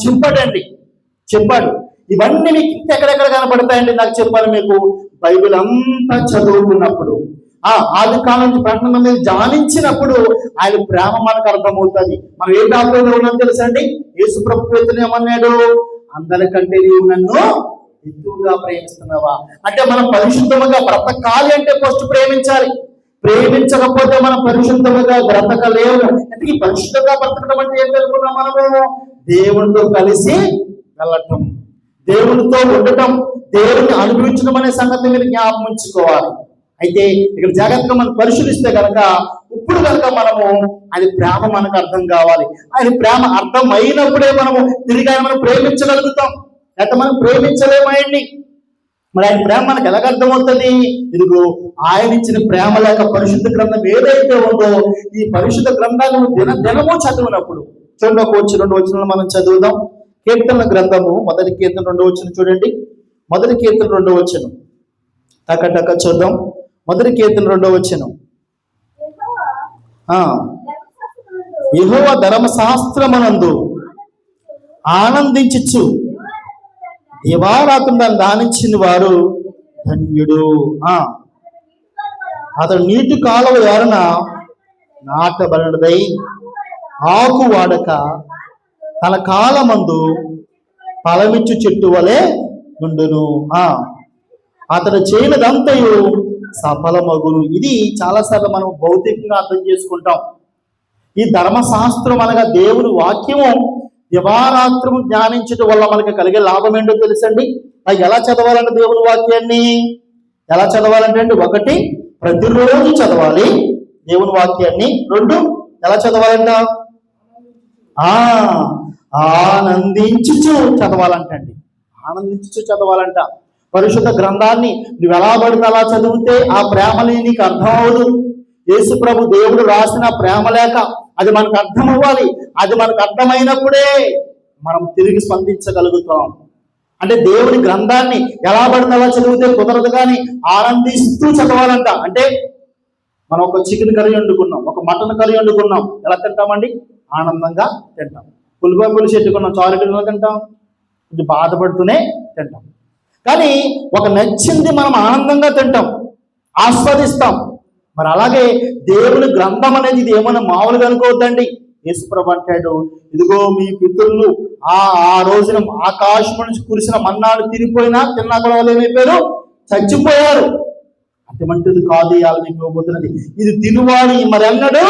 చెప్పాడు. ఇవన్నీ మీకు ఇంకెక్కడెక్కడ కనబడతాయండి? నాకు చెప్పాలి. మీకు బైబిల్ అంతా చదువుకున్నప్పుడు, ఆది కాలం నుంచి ప్రకటన మీద ధ్యానించినప్పుడు ఆయన ప్రేమ మనకు అర్థమవుతుంది. మనం ఏ డాక్టర్ ఉన్నాం తెలుసా అండి? యేసు ప్రభు ఏమన్నాడు? అందరికంటే నీవు నన్ను ఎక్కువగా ప్రేమిస్తున్నావా అంటే మనం పరిశుద్ధముగా బ్రతకాలి అంటే ఫస్ట్ ప్రేమించకపోతే మనం పరిశుద్ధముగా బ్రతకలేము. అంటే ఈ పరిశుద్ధంగా బ్రతకడం అంటే ఏం తెలుసుకున్నాం? మనము దేవునితో కలిసి వెళ్ళటం, దేవునితో ఉండటం, దేవుని అనుభవించడం అనే సంగతి మీరు జ్ఞాపకం ఉంచుకోవాలి. అయితే ఇక్కడ జాగ్రత్తగా మనం పరిశీలిస్తే ఇప్పుడు మనము ఆయన ప్రేమ మనకు అర్థం కావాలి. ఆయన ప్రేమ అర్థం అయినప్పుడే మనము తిరిగి మనం ప్రేమించగలుగుతాం. లేక మనం ప్రేమించలేమైంది. మరి ఆయన ప్రేమ మనకు ఎలాగ అర్థమవుతుంది? ఇదిగో ఆయన ఇచ్చిన ప్రేమ లేక పరిశుద్ధ గ్రంథం ఏదైతే ఉందో ఈ పరిశుద్ధ గ్రంథాలను దినము చదివినప్పుడు చూడండి. ఒక 2 వచనాలు మనం చదువుదాం. కీర్తన గ్రంథము 1వ కీర్తన 2వ వచనం చూడండి. 1వ కీర్తన 2వ వచనం టక చూద్దాం. 1వ కీర్తన 2వ వచనం. యెహోవా ధర్మశాస్త్రమునందు ఆనందించుచు దివారాత్రులు దాన్ని ధ్యానించిన వారు ధన్యుడు. అతడు నీటి కాలువ ఎవరన నాటబడినదై ఆకు వాడక తన కాలమందు ఫలమిచ్చు చెట్టు వలె ఉండును. అతడు చేయనదంతయు సఫలమగును. ఇది చాలాసార్లు మనం భౌతికంగా అర్థం చేసుకుంటాం. ఈ ధర్మశాస్త్రం అనగా దేవుని వాక్యము దివారాత్రము ధ్యానించడం వల్ల మనకి కలిగే లాభం ఏంటో తెలుసండి. అది ఎలా చదవాలంటే దేవుని వాక్యాన్ని ఎలా చదవాలంటే 1 ప్రతిరోజు చదవాలి దేవుని వాక్యాన్ని. 2 ఎలా చదవాలంట? ఆనందించుచు చదవాలంట. పరిశుద్ధ గ్రంథాన్ని నువ్వు ఎలా పడితే అలా చదివితే ఆ ప్రేమని నీకు అర్థం అవ్వదు. యేసు ప్రభు దేవుడు రాసిన ప్రేమ లేక అది మనకు అర్థం అవ్వాలి. అది మనకు అర్థమైనప్పుడే మనం తిరిగి స్పందించగలుగుతాం. అంటే దేవుని గ్రంథాన్ని ఎలా పడితే అలా చదివితే కుదరదు, కానీ ఆనందిస్తూ చదవాలంట. అంటే మనం ఒక చికెన్ కర్రీ వండుకున్నాం, ఒక మటన్ కర్రీ వండుకున్నాం, ఎలా తింటామండి? ఆనందంగా తింటాం. పులిపొలి చెట్టుకున్నాం, చారుగా తింటాం, కొంచెం బాధపడుతూనే తింటాం. కానీ ఒక నచ్చింది మనం ఆనందంగా తింటాం, ఆస్వాదిస్తాం. మరి అలాగే దేవుని గ్రంథం అనేది ఇది ఏమైనా మామూలుగా అనుకోవద్దండి. యేసుప్రభు అంటాడు, ఇదిగో మీ పితరులు ఆ రోజున ఆకాశం నుంచి కురిసిన మన్నాడు తిరిగిపోయినా తిన్నా కూడా వాళ్ళు ఏమైపోయారు? చచ్చిపోయారు. అటువంటిది కాదు ఇవాళ మీకు ఇవ్వబోతున్నది. ఇది తినువాడు మరి అన్నాడు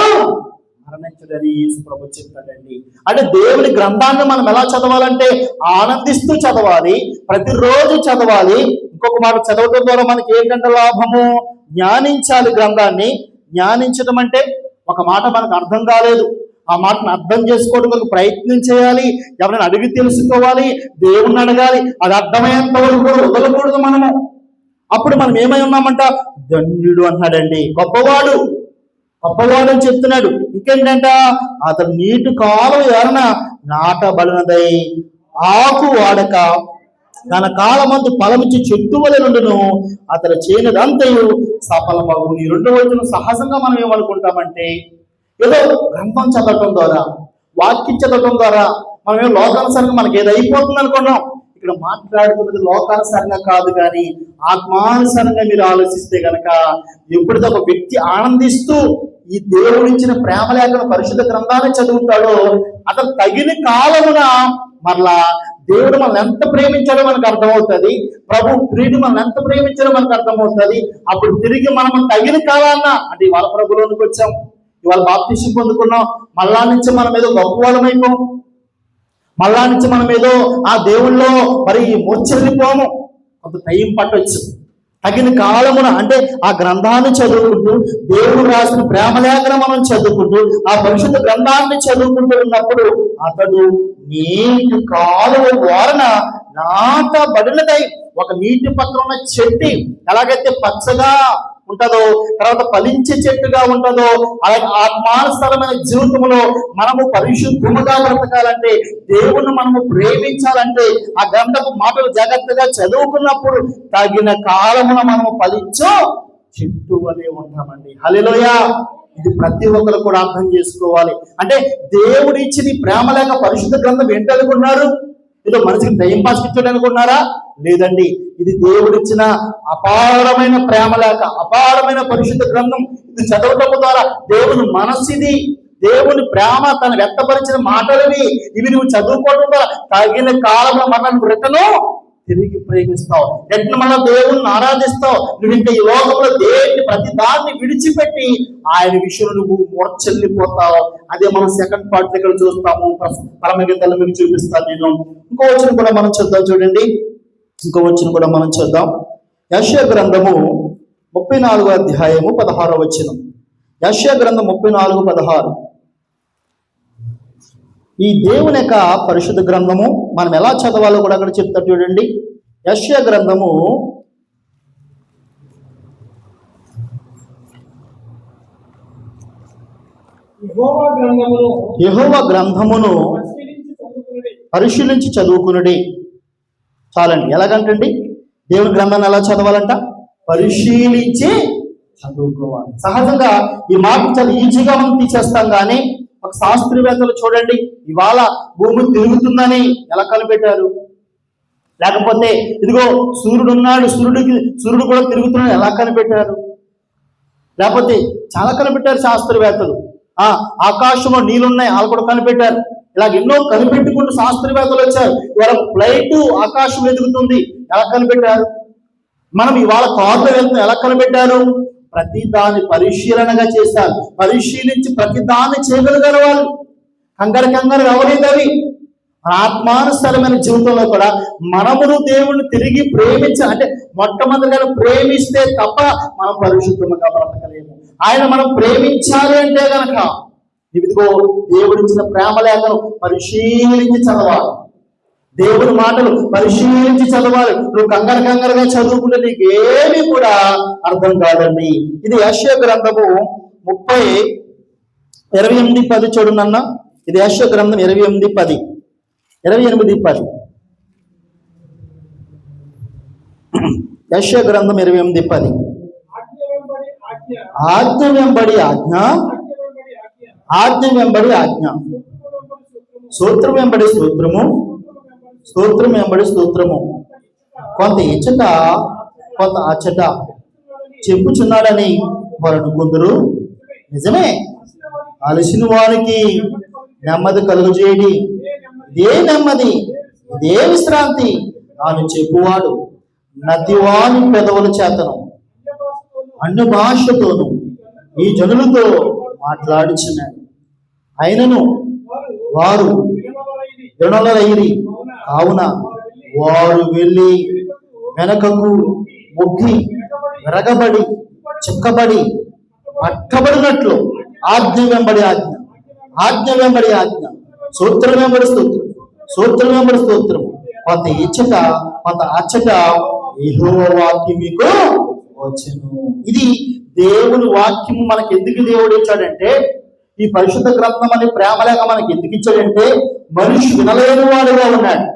మరణించడని యేసుప్రభు చెప్తాడండి. అంటే దేవుని గ్రంథాన్ని మనం ఎలా చదవాలంటే ఆనందిస్తూ చదవాలి, ప్రతిరోజు చదవాలి. ఇంకొక మాట, చదవడం ద్వారా మనకి ఏంటంటే లాభము? జ్ఞానించాలి గ్రంథాన్ని. జ్ఞానించడం అంటే ఒక మాట మనకు అర్థం కాలేదు, ఆ మాటను అర్థం చేసుకోవడం వరకు ప్రయత్నం చేయాలి, ఎవరైనా అడిగి తెలుసుకోవాలి, దేవుణ్ణి అడగాలి. అది అర్థమయ్యేంత వరకు కూడా వదలకూడదు మనము. అప్పుడు మనం ఏమై ఉన్నామంట, ధన్యుడు అన్నాడండి, గొప్పవాడు అని చెప్తున్నాడు. ఇంకేంటంట, అతను నీటి కాలువ ఎవరన్నా నాటబడినదై ఆకు వాడక తన కాలమందు ఫలమిచ్చి చెట్టు వలె నుండును, అతను చేయనిదంతయు సఫలమగును. ఈ రెండో వచనం సహజంగా మనం ఏమనుకుంటామంటే, ఏదో గ్రంథం చదవటం ద్వారా, వాక్యం చదవటం ద్వారా మనం ఏదో లోకానుసారంగా మనకి ఏదో అయిపోతుంది అనుకున్నాం. ఇక్కడ మాట్లాడుతున్నది లోకానుసారంగా కాదు, కానీ ఆత్మానుసారంగా మీరు ఆలోచిస్తే గనక, ఎప్పుడైతే ఒక వ్యక్తి ఆనందిస్తూ ఈ దేవుడు ఇచ్చిన ప్రేమ లేఖన పరిశుద్ధ గ్రంథాన్ని చదువుతాడో, అతను తగిన కాలమున మరలా దేవుడు మనల్ని ఎంత ప్రేమించాడో మనకు అర్థమవుతుంది, ప్రభు ప్రియుడు మనల్ని ఎంత ప్రేమించాడో మనకు అర్థమవుతుంది. అప్పుడు తిరిగి మనం తగిన కాలాన్న, అంటే ఇవాళ ప్రభులోనికి వచ్చాం, ఇవాళ బాప్తిసం పొందుకున్నాం, మళ్ళా నుంచి మనం ఏదో గొప్పవాళ్ళమైపోం, మళ్ళా నుంచి మనం ఏదో ఆ దేవుళ్ళో మరి మూర్ఛల్లిపోము. కొంత టైం పట్టవచ్చు. తగిన కాలమున అంటే ఆ గ్రంథాన్ని చదువుకుంటూ, దేవుడు రాసిన ప్రేమలేఖన మనం చదువుకుంటూ, ఆ పరిశుద్ధ గ్రంథాన్ని చదువుకుంటూ ఉన్నప్పుడు అతడు నీటి కాలువ ఓరన నాటబడినదై, ఒక నీటి పక్కన ఉన్న చెట్టు ఎలాగైతే పచ్చగా ఉంటుందో, తర్వాత ఫలించే చెట్టుగా ఉంటుందో, అలాగే ఆత్మానుసారమైన జీవితంలో మనము పరిశుద్ధముగా బ్రతకాలంటే, దేవుణ్ణి మనము ప్రేమించాలంటే, ఆ గ్రంథపు మాటలు జాగ్రత్తగా చదువుకున్నప్పుడు తగిన కాలమున మనము ఫలించో చెట్టు వలె ఉంటామండి. హల్లెలూయా. ఇది ప్రతి ఒక్కరు కూడా అర్థం చేసుకోవాలి. అంటే దేవుడు ఇచ్చిన ప్రేమ లేక పరిశుద్ధ గ్రంథం ఏంటి అనుకున్నారు? ఏదో మనిషికి టైం పాస్ ఇచ్చాడు అనుకున్నారా? లేదండి, ఇది దేవుడిచ్చిన అపారమైన ప్రేమ లేక, అపారమైన పరిశుద్ధ గ్రంథం. ఇది చదవటం ద్వారా దేవుని మనస్సుది, దేవుని ప్రేమ తను వ్యక్తపరిచిన మాటలవి. ఇవి నువ్వు చదువుకోవడం ద్వారా తగిన కాలంలో మనం రిటను తిరిగి ప్రేమిస్తావు, ఎట్లా మన దేవుణ్ణి ఆరాధిస్తావు. నువ్వు ఇంకా ఈ లోకంలో దేవుని ప్రతి దాన్ని విడిచిపెట్టి ఆయన విషయంలో నువ్వు మూర్ఛల్లిపోతావు. అదే మనం సెకండ్ పార్ట్ దగ్గర చూస్తాము. పరమగీతాలు మీకు చూపిస్తాను నేను. ఇంకో వచనం కూడా మనం చూద్దాం, చూడండి, ఇంకో వచనం కూడా మనం చూద్దాం. యెషయా గ్రంథము 34వ అధ్యాయము 16వ వచనం. యెషయా గ్రంథం 34:16. ఈ దేవుని యొక్క పరిశుద్ధ గ్రంథము మనం ఎలా చదవాలో కూడా అక్కడ చెప్తారు, చూడండి. యెషయా గ్రంథము 34 యెహోవా గ్రంథమును పరిశీలించి చదువుకునుడి. చాలండి. ఎలాగంటండి, దేవుని గ్రంథాన్ని ఎలా చదవాలంట? పరిశీలించి చదువుకోవాలి. సహజంగా ఈ మాట చాలా ఈజీగా మనం తీసేస్తాం, కానీ ఒక శాస్త్రవేత్తలు చూడండి, ఇవాళ భూమి తిరుగుతుందని ఎలా కనిపెట్టారు? లేకపోతే ఇదిగో సూర్యుడు ఉన్నాడు, సూర్యుడు కూడా తిరుగుతున్నాడు ఎలా కనిపెట్టారు? లేకపోతే చాలా కనిపెట్టారు శాస్త్రవేత్తలు. ఆకాశంలో నీళ్ళున్నాయి వాళ్ళు కూడా కనిపెట్టారు. ఇలాగ ఎన్నో కనిపెట్టుకుంటూ శాస్త్రవేత్తలు వచ్చారు. ఇవాళ ఫ్లైట్ ఆకాశం ఎదుగుతుంది ఎలా కనిపెట్టారు? మనం ఇవాళ కార్లో వెళ్తున్నాం ఎలా కనిపెట్టారు? ప్రతి దాన్ని పరిశీలనగా చేశారు. పరిశీలించి ప్రతి దాన్ని చేయగలిగారు వాళ్ళు. కంగారు అవ్వలేదు అవి. మన ఆత్మానుసారమైన జీవితంలో కూడా మనమును దేవుణ్ణి తిరిగి ప్రేమించాలి. అంటే మొట్టమొదటిగా ప్రేమిస్తే తప్ప మనం పరిశుద్ధంగా బ్రతకలేము. ఆయన మనం ప్రేమించాలి అంటే గనక ఇదిగో దేవుడిచ్చిన ప్రేమ లేఖను పరిశీలించి చదవాలి. దేవుని మాటలు పరిశీలించి చదవాలి. నువ్వు కంగారుగా చదువుకుంటే నీకు ఏమీ కూడా అర్థం కాదండి. ఇది యెషయా గ్రంథము 28:10 చూడనన్న. ఇది యెషయా గ్రంథం 28:10. యెషయా గ్రంథం 28:10. ఆజ్ఞ వెంబడి ఆజ్ఞ, ఆజ్ఞ వెంబడి ఆజ్ఞ, సూత్రం వెంబడి సూత్రము, స్తోత్రం వెంబడి స్తోత్రము, కొంత ఇచ్చట కొంత అచ్చట చెప్పుచున్నాడని వారు అనుకుందరు. నిజమే, అలసిన వారికి నెమ్మది కలుగజేయడి. ఇదే నెమ్మది, ఇదే విశ్రాంతి తాను చెప్పువాడు నతివాని పెదవుల చేతను అన్య భాషతోను ఈ జనులతో మాట్లాడుచున్నాడు. అయినను వారు వినలైరి, కావున వారు వెళ్ళి వెనకకు మొగ్గి విరగబడి చిక్కబడి పట్టబడినట్లు ఆజ్ఞ వెంబడి ఆజ్ఞ, ఆజ్ఞ వెంబడి ఆజ్ఞ, సూత్రం వెంబడి స్తోత్రం, సూత్రం వెంబడి స్తోత్రం. కొంత ఇచ్చట కొంత అచ్చట యెహోవా వాక్యం మీకు వచ్చెను. ఇది దేవుని వాక్యము మనకి ఎందుకు దేవుడు ఇచ్చాడంటే, ఈ పరిశుద్ధ గ్రంథం అనే ప్రేమలేక మనకి ఎందుకు ఇచ్చాడంటే, మనిషి వినలేని వాడుగా ఉన్నాడు,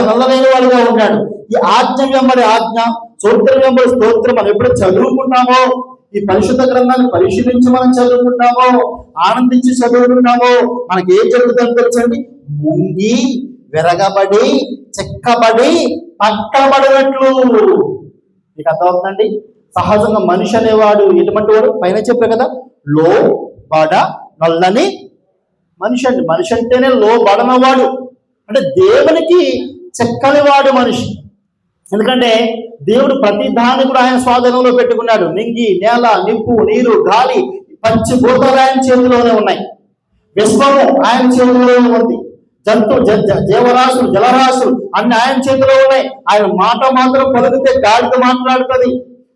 నల్లలేని వాడుగా ఉన్నాడు. ఈ ఆజ్ఞ వెంబడి ఆజ్ఞ, స్తోత్రం వెంబడి స్తోత్రం మనం ఎప్పుడు చదువుకుంటామో, ఈ పరిశుద్ధ గ్రంథాన్ని పరిశీలించి మనం చదువుకుంటామో, ఆనందించి చదువుకుంటామో, మనకి ఏం జరుగుతుందో తెలుసండి? ముంగి విరగబడి చెక్కబడి పట్టబడినట్లు. మీకు అర్థమవుతుందండి? సహజంగా మనిషి అనేవాడు ఎటువంటి వాడు? పైన చెప్పారు కదా, లో బడ నల్లని మనిషి అండి. మనిషి అంటేనే లో బడనవాడు, అంటే దేవునికి చెక్కని వాడు మనిషి. ఎందుకంటే దేవుడు ప్రతి దాన్ని కూడా ఆయన స్వాధీనంలో పెట్టుకున్నాడు. నింగి, నేల, నిప్పు, నీరు, గాలి, పంచభూతాలు ఆయన చేతిలోనే ఉన్నాయి. విశ్వము ఆయన చేతిలోనే ఉంది. జీవరాశులు, జలరాశులు అన్ని ఆయన చేతిలో ఉన్నాయి. ఆయన మాట మాత్రం పలికితే గాడిద మాట్లాడుతుంది,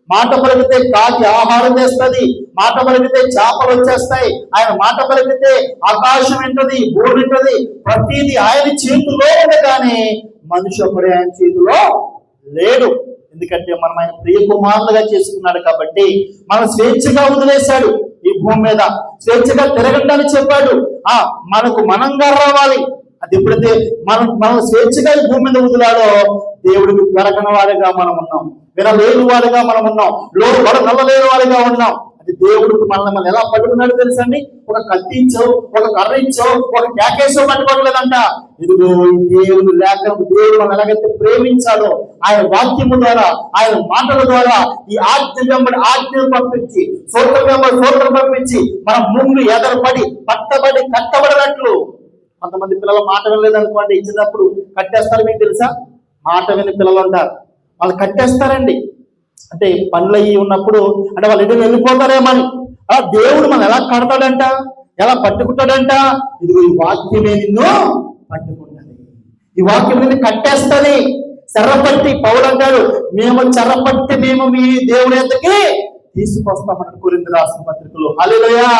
మాట పలికితే కాకి ఆహారం చేస్తుంది, మాట పలికితే చేపలు వచ్చేస్తాయి, ఆయన మాట పలికితే ఆకాశం వింటది, భూమి వింటది. ప్రతిదీ ఆయన చేతిలో ఉండగానే మనిషి అప్పుడే ఆయన చేతిలో లేడు. ఎందుకంటే మనం ఆయన ప్రియ కుమారులుగా చేసుకున్నాడు కాబట్టి మనం స్వేచ్ఛగా వదిలేశాడు. ఈ భూమి మీద స్వేచ్ఛగా తిరగండి చెప్పాడు. మనకు మనంగా రావాలి. అది ఎప్పుడైతే మనం స్వేచ్ఛగా ఈ భూమి మీద వదిలాడో, దేవుడికి దొరకని వాడిగా మనం ఉన్నాం, వినలేని వాడిగా మనం ఉన్నాం, నల్లలేని వాడిగా ఉన్నాం. అది దేవుడికి మనల్ని ఎలా పట్టుకున్నాడు తెలుసండి? ఒక కత్తించో, ఒక కర్ర ఇచ్చో, ఒక కేకేసో పట్టుకోవట్లేదంట. ఇదిగో దేవుడు లేఖనం, దేవుడు మనం ఎలాగైతే ప్రేమించాడో ఆయన వాక్యము ద్వారా, ఆయన మాటల ద్వారా, ఈ ఆజ్ఞ వెంబడి ఆజ్ఞను పంపించి, సూత్రం వెంబడి సూత్రం పంపించి మనం ముందు ఎదరపడి పట్టబడి కట్టబడినట్లు. కొంతమంది పిల్లలు మాట వినలేదనుకోండి, ఇచ్చినప్పుడు కట్టేస్తారు. మీకు తెలుసా? మాట విని పిల్లలు ఉంటారు, వాళ్ళు కట్టేస్తారండి. అంటే పనులు అయ్యి ఉన్నప్పుడు అంటే వాళ్ళు ఇంటికి వెళ్ళిపోతారేమని. అలా దేవుడు మనం ఎలా కడతాడంట, ఎలా పట్టుకుంటాడంట? ఇదిగో ఈ వాక్యమే నిన్ను పట్టుకుంటుంది, ఈ వాక్యం నిన్ను కట్టేస్తుంది. చెరపట్టి పౌలు అంటాడు, చెరపట్టి మేము మీ దేవుని ఎద్దకి తీసుకొస్తామని కొరింథీ రాసిన పత్రికలో. హల్లెలూయా.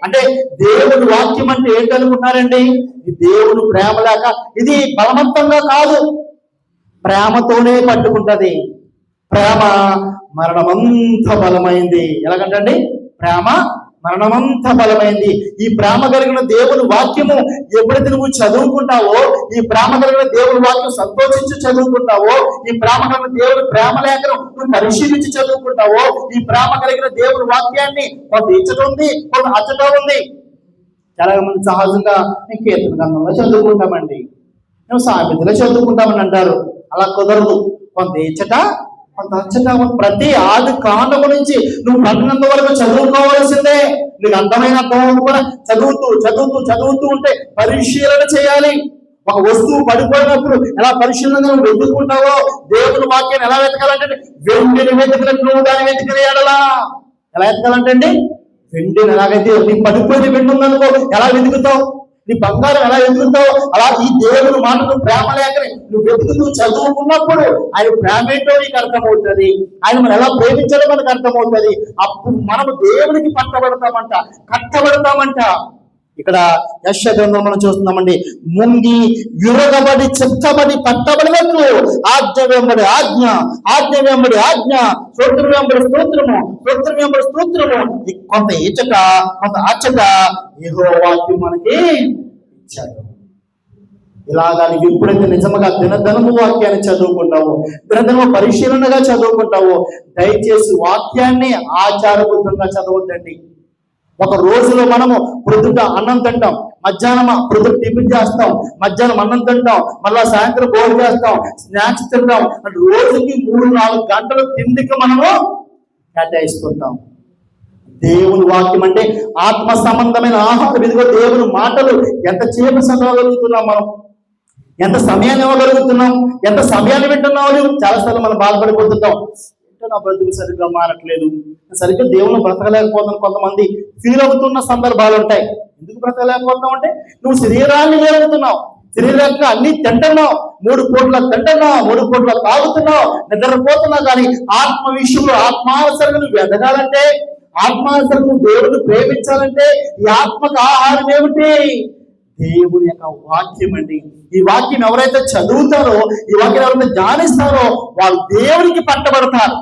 అంటే దేవుని వాక్యం అంటే ఏంటనుకున్నారండి? ఈ దేవుడు ప్రేమ లేక, ఇది బలవంతంగా కాదు, ప్రేమతోనే పట్టుకుంటది. ప్రేమ మరణమంత బలమైంది. ఎలాగంటండి? ప్రేమ మరణమంత బలమైంది. ఈ ప్రేమ కలిగిన దేవుని వాక్యము ఎప్పుడైతే నువ్వు చదువుకుంటావో, ఈ ప్రేమ కలిగిన దేవుని వాక్యం సంతోషించి చదువుకుంటావో, ఈ ప్రేమ కలిగిన దేవుని ప్రేమ లేఖను నువ్వు పరిశీలించి చదువుకుంటావో, ఈ ప్రేమ కలిగిన దేవుని వాక్యాన్ని కొంత ఇచ్చట ఉంది, కొంత అచ్చట ఉంది. చాలా మంది సహజంగా నేను కీర్తన గ్రంథంలో చదువుకుంటామండి, మేము సామెతలో చదువుకుంటామని అంటారు. అలా కుదరదు. కొంత ఇచ్చట కొంత అచ్చట. ప్రతి ఆది కాండము నుంచి నువ్వు పట్టినంత వరకు చదువుకోవాల్సిందే. నీకు అర్థమైన అర్థం కూడా చదువుతూ చదువుతూ చదువుతూ ఉంటే పరిశీలన చేయాలి. ఒక వస్తువు పడిపోయినప్పుడు ఎలా పరిశీలన నువ్వు వెతుక్కుంటావో, దేవుని వాక్యాన్ని ఎలా వెతకాలంటే వెండిని వెతికినట్టు నువ్వు దాన్ని వెతికియాలా. ఎలా వెతకాలంటే అండి, వెండిని ఎలాగైతే నీకు పడిపోయిన వెండి ఉందనుకో ఎలా వెతుకుతావు, నీ బంగారం ఎలా వెతుకుతావు, అలా ఈ దేవుని మాటలు ప్రేమ లేకనే నువ్వు వెతుకుతూ చదువుకున్నప్పుడు ఆయన ప్రేమ ఏంటో నీకు అర్థమవుతుంది, ఆయన మనం ఎలా ప్రేమించాలో మనకు అర్థమవుతుంది. అప్పుడు మనము దేవునికి కట్టబడతామంట. ఇక్కడ యెషయా గ్రంథం మనం చూస్తున్నామండి, ముంగి విరగబడి చెక్కబడి పట్టబడినట్లు ఆజ్ఞ వెంబడి ఆజ్ఞ, ఆజ్ఞ వెంబడి ఆజ్ఞ, స్తోత్రం వెంబడి స్తోత్రము, స్తోత్రం వెంబడి స్తోత్రము. కొంత ఇచ్చట కొంత అచ్చట యెహోవా వాక్యం మనకి ఇచ్చాడు. ఇలాగా నీకు ఎప్పుడైతే నిజంగా దినదినము వాక్యాన్ని చదువుకుంటావో, దినదినము పరిశీలనగా చదువుకుంటావో, దయచేసి వాక్యాన్ని ఆచారబద్ధంగా చదవద్దండి. ఒక రోజులో మనము ప్రొద్దుట అన్నం తింటాం, మధ్యాహ్నం ప్రొద్దుట టిఫిన్ చేస్తాం, మధ్యాహ్నం అన్నం తింటాం, మళ్ళా సాయంత్రం భోజనం చేస్తాం, స్నాక్స్ తింటాం. అంటే రోజుకి 3-4 గంటల తిండికి మనము కేటాయిస్తుంటాం. దేవుని వాక్యం అంటే ఆత్మ సంబంధమైన ఆహారం. ఇదిగో దేవుని మాటలు ఎంత చేప చదవగలుగుతున్నాం, మనం ఎంత సమయాన్ని ఇవ్వగలుగుతున్నాం, ఎంత సమయాన్ని వింటున్నామని చాలాసార్లు మనం బాధపడిపోతుంటాం. నా బ్రతుకు సరిగ్గా మారట్లేదు, సరిగ్గా దేవుని బ్రతకలేకపోతున్నాం కొంతమంది ఫీల్ అవుతున్న సందర్భాలు ఉంటాయి. ఎందుకు బ్రతకలేకపోతున్నావు అంటే నువ్వు శరీరాన్ని వేరుగుతున్నావు, శరీరాన్ని అన్ని తింటున్నావు, 3 పూట్ల తింటున్నావు, 3 పూట్ల తాగుతున్నావు, నిద్రపోతున్నావు. కానీ ఆత్మ విషయంలో ఆత్మావసరంగా నువ్వు ఎదగాలంటే, ఆత్మానుసరంగా దేవుడిని ప్రేమించాలంటే ఈ ఆత్మకు ఆహారం ఏమిటి? దేవుని యొక్క వాక్యం అండి. ఈ వాక్యం ఎవరైతే చదువుతారో, ఈ వాక్యం ఎవరైతే ధ్యానిస్తారో వారు దేవునికి పట్టబడతారు.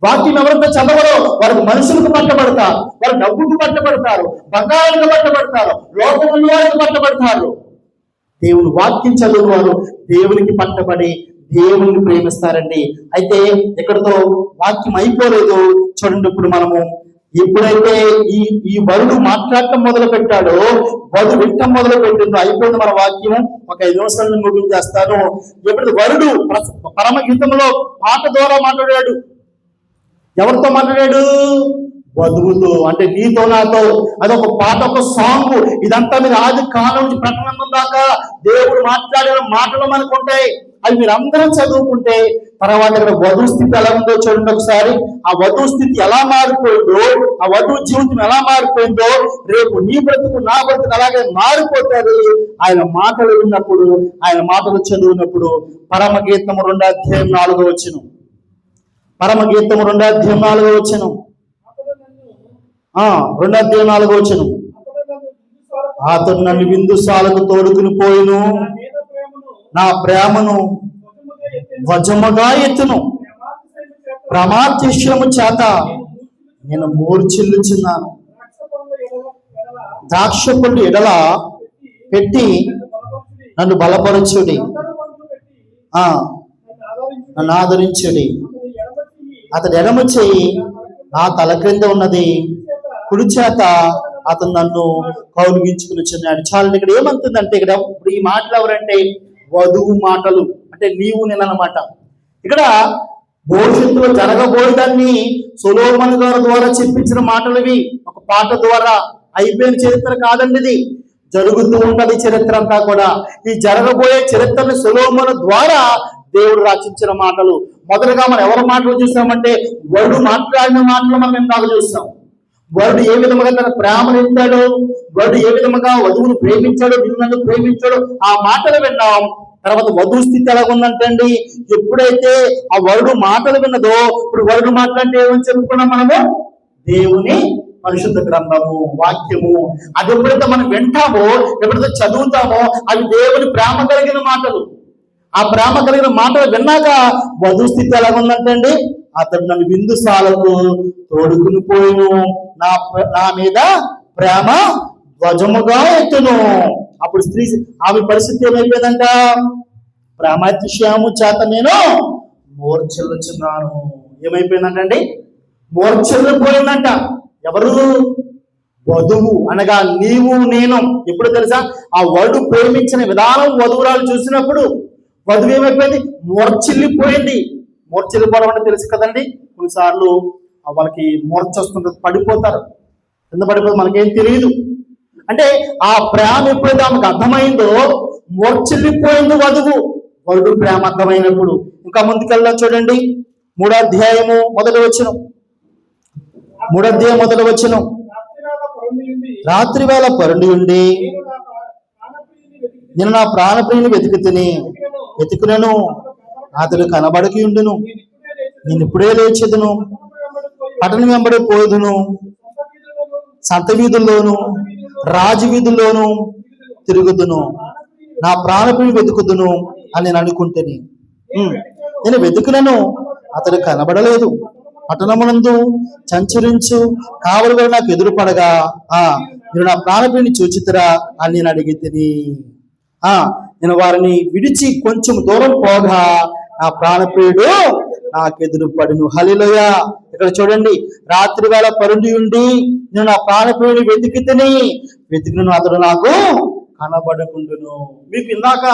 వాక్యం ఎవరైతే చదవరో వారికి మనుషులకు పట్టబడతారు, వారు డబ్బుకు పట్టబడతారు, బంగారానికి పట్టబడతారు, లోకముల వారికి పట్టబడతారు. దేవుని వాక్యం చదువు వారు దేవునికి పట్టబడి దేవుని ప్రేమిస్తారండి. అయితే ఎక్కడితో వాక్యం అయిపోలేదు. చూడండి, ఇప్పుడు మనము ఎప్పుడైతే ఈ వరుడు మాట్లాడటం మొదలు పెట్టాడో, వధు వింటం మొదలు పెట్టిందో అయిపోయింది మన వాక్యం. ఒక 5 నిమిషాలను ముగించేస్తాను. ఎప్పుడు వరుడు పరమగీతంలో పాట ద్వారా మాట్లాడాడు. ఎవరితో మాట్లాడాడు? వధువుతో, అంటే నీతో నాతో. అదొక పాట, ఒక సాంగ్. ఇదంతా మీరు ఆది కాలం నుంచి ప్రకటన దాకా దేవుడు మాట్లాడిన మాటలు మనకు ఉంటాయి. అవి మీరు అందరూ చదువుకుంటే తర్వాత ఇక్కడ వధు స్థితి ఎలా ఉందో చూడండి ఒకసారి. ఆ వధు స్థితి ఎలా మారిపోయిందో, ఆ వధువు జీవితం ఎలా మారిపోయిందో, రేపు నీ బ్రతుకు నా బ్రతుకు అలాగే మారిపోతారు ఆయన మాటలు విన్నప్పుడు, ఆయన మాటలు చదివినప్పుడు. పరమగీతము 2:4 పరమగీతము 2:4 2:4 అతడు నన్ను విందుశాలకు తోడుకుని పోయిను, నా ప్రేమను వజముగా ఎత్తును, ప్రమాతిశయము చేత నేను మూర్ఛిల్లుచున్నాను. ద్రాక్ష పండు ఎడల పెట్టి నన్ను బలపరచుడి, నన్ను ఆదరించుడి. అతడు ఎడమ చెయ్యి నా తల క్రింద ఉన్నది, కుడి చేత అతను నన్ను కౌగిలించుకునిచున్నాడు. చాలా ఇక్కడ ఏమంటుందంటే, ఇక్కడ ఇప్పుడు ఈ మాటలు ఎవరంటే వధువు మాటలు, అంటే నీవు నేనన్నమాట. ఇక్కడ భవిష్యత్తులో జరగబోయేదాన్ని సొలొమోను గారి ద్వారా చెప్పించిన మాటలు ఇవి. ఒక పాట ద్వారా అయిపోయిన చరిత్ర కాదండి, ఇది జరుగుతూ ఉన్నది చరిత్ర అంతా కూడా. ఈ జరగబోయే చరిత్రని సొలొమోను ద్వారా దేవుడు రచించిన మాటలు. మొదలుగా మనం ఎవరి మాటలు చూసామంటే వరుడు మాట్లాడిన మాటలు మనం ఇందాక చూస్తాం. వరుడు ఏ విధముగా తన ప్రేమను ఇస్తాడో, వరుడు ఏ విధముగా వధువును ప్రేమించాడో, నిన్ను ప్రేమించాడో ఆ మాటలు విన్నాం. తర్వాత వధువు స్థితి ఎలా ఉందంటే అండి, ఎప్పుడైతే ఆ వరుడు మాటలు విన్నదో, ఇప్పుడు వరుడు మాటలంటే ఏమని చెప్పుకున్నాం మనము? దేవుని పరిశుద్ధ గ్రంథము, వాక్యము. అది ఎప్పుడైతే మనం వింటామో, ఎప్పుడైతే చదువుతామో, అవి దేవుని ప్రేమ కలిగిన మాటలు. ఆ ప్రేమ కలిగిన మాటలు విన్నాక వధువు స్థితి ఎలా ఉందంటే అండి, అతడు నన్ను విందుశాలకు తోడుకుని పోయిను, నా మీద ప్రేమ ధ్వజముగా ఎత్తును. అప్పుడు స్త్రీ ఆమె పరిస్థితి ఏమైపోయిందంట? ప్రేమాతిశయము చేత నేను మూర్ఛిల్లుచున్నాను. ఏమైపోయిందంటండి? మూర్ఛిల్లిపోయిందంట. ఎవరు? వధువు అనగా నీవు నేను. ఎప్పుడు తెలుసా? ఆ వధువు ప్రేమించిన విధానం వధువురాలు చూసినప్పుడు వధువు ఏమైపోయింది? మూర్ఛిల్లిపోయింది. మూర్ఛిల్లిపోవడం అంటే తెలుసు కదండి, కొన్నిసార్లు వాళ్ళకి మూర్ఛ వస్తుంటుంది, పడిపోతారు, కింద పడిపోతే మనకేం తెలియదు. అంటే ఆ ప్రేమ ఎప్పుడైతే ఆమెకు అర్థమైందో మూర్ఛిల్లిపోయింది వధువు. వరుడు ప్రేమ అర్థమైనప్పుడు ఇంకా ముందుకెళ్ళా చూడండి. 3వ అధ్యాయము 1వ వచనం. 3వ అధ్యాయం 1వ వచనం. రాత్రి వేళ పరుండి ఉండి నేను నా ప్రాణప్రియుని వెతికినను అతడు కనబడకి ఉండును. నేను ఇప్పుడే లేచెదను, పట్టణం వెంబడి పోదును, సంత వీధుల్లోను రాజు వీధుల్లోను తిరుగుదును, నా ప్రాణప్రియుని వెతుకుదును అని నేను అనుకుంటేని. నేను వెతుకులను, అతడు కనబడలేదు. పట్టణమునందు సంచరించు కావలి నాకు ఎదురుపడగా నేను నా ప్రాణప్రియుని చూచితిరా అని నేను అడిగితిని. నేను వారిని విడిచి కొంచెం దూరం పోగా నా ప్రాణప్రియుడు నాకెదురు పడును. హల్లెలూయా. ఇక్కడ చూడండి, రాత్రి వేళ పరుండి ఉండి నేను నా ప్రాణప్రియుని వెతికినను అతడు నాకు కనబడకుండును. మీకు ఇందాక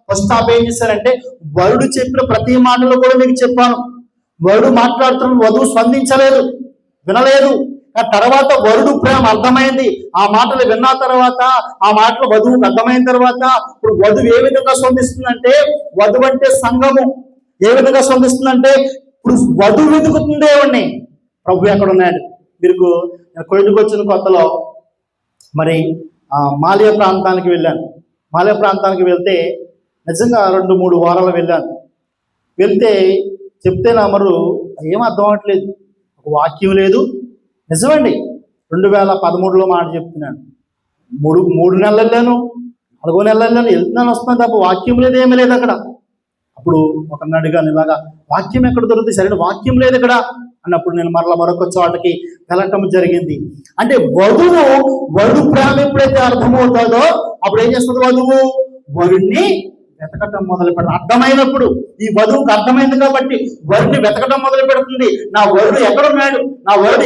ఫస్ట్ హాఫ్ ఏం చేశారంటే వరుడు చెప్పిన ప్రతి మాటలో కూడా మీకు చెప్పాను. వరుడు మాట్లాడుతున్న వధువు స్పందించలేదు, వినలేదు. ఆ తర్వాత వరుడు ప్రేమ అర్థమైంది. ఆ మాటలు విన్న తర్వాత, ఆ మాటలు వధువుకు అర్థమైన తర్వాత ఇప్పుడు వధువు ఏ విధంగా స్పందిస్తుందంటే, వధువు అంటే సంఘము ఏ విధంగా స్పందిస్తుందంటే, ఇప్పుడు వధువు వెతుకుతుందేవాడిని. ప్రభు ఎక్కడ ఉన్నాడు? మీకు కొయ్యకు వచ్చిన కొత్తలో మరి మాలియా ప్రాంతానికి వెళ్ళాను. మాలియా ప్రాంతానికి వెళ్తే నిజంగా 2-3 వారాలు వెళ్ళాను. వెళ్తే చెప్తే నమ్మరు, ఏం అర్థం అవ్వట్లేదు. ఒక వాక్యం లేదు, నిజమండి. 2013లో మాట చెప్తున్నాను. మూడు నెలలు వెళ్ళాను, 4 నెలలు వెళ్ళాను, వెళ్తున్నాను వస్తున్నాను తప్ప వాక్యం లేదు, ఏమీ లేదు అక్కడ. అప్పుడు ఒకరిని అడిగాను, ఇలాగా వాక్యం ఎక్కడ దొరుకుతుంది, సరైన వాక్యం లేదు ఇక్కడ అన్నప్పుడు నేను మరొక చోటకి వెళ్ళటం జరిగింది. అంటే వధు ప్రేమ ఎప్పుడైతే అర్థమవుతుందో అప్పుడు ఏం చేస్తుంది వధువు? వరుణ్ణి వెతకటం మొదలు పెడతాం. అర్థమైనప్పుడు ఈ వధువుకు అర్థమైంది కాబట్టి వరుణ్ణి వెతకటం మొదలు పెడుతుంది. నా వరుడు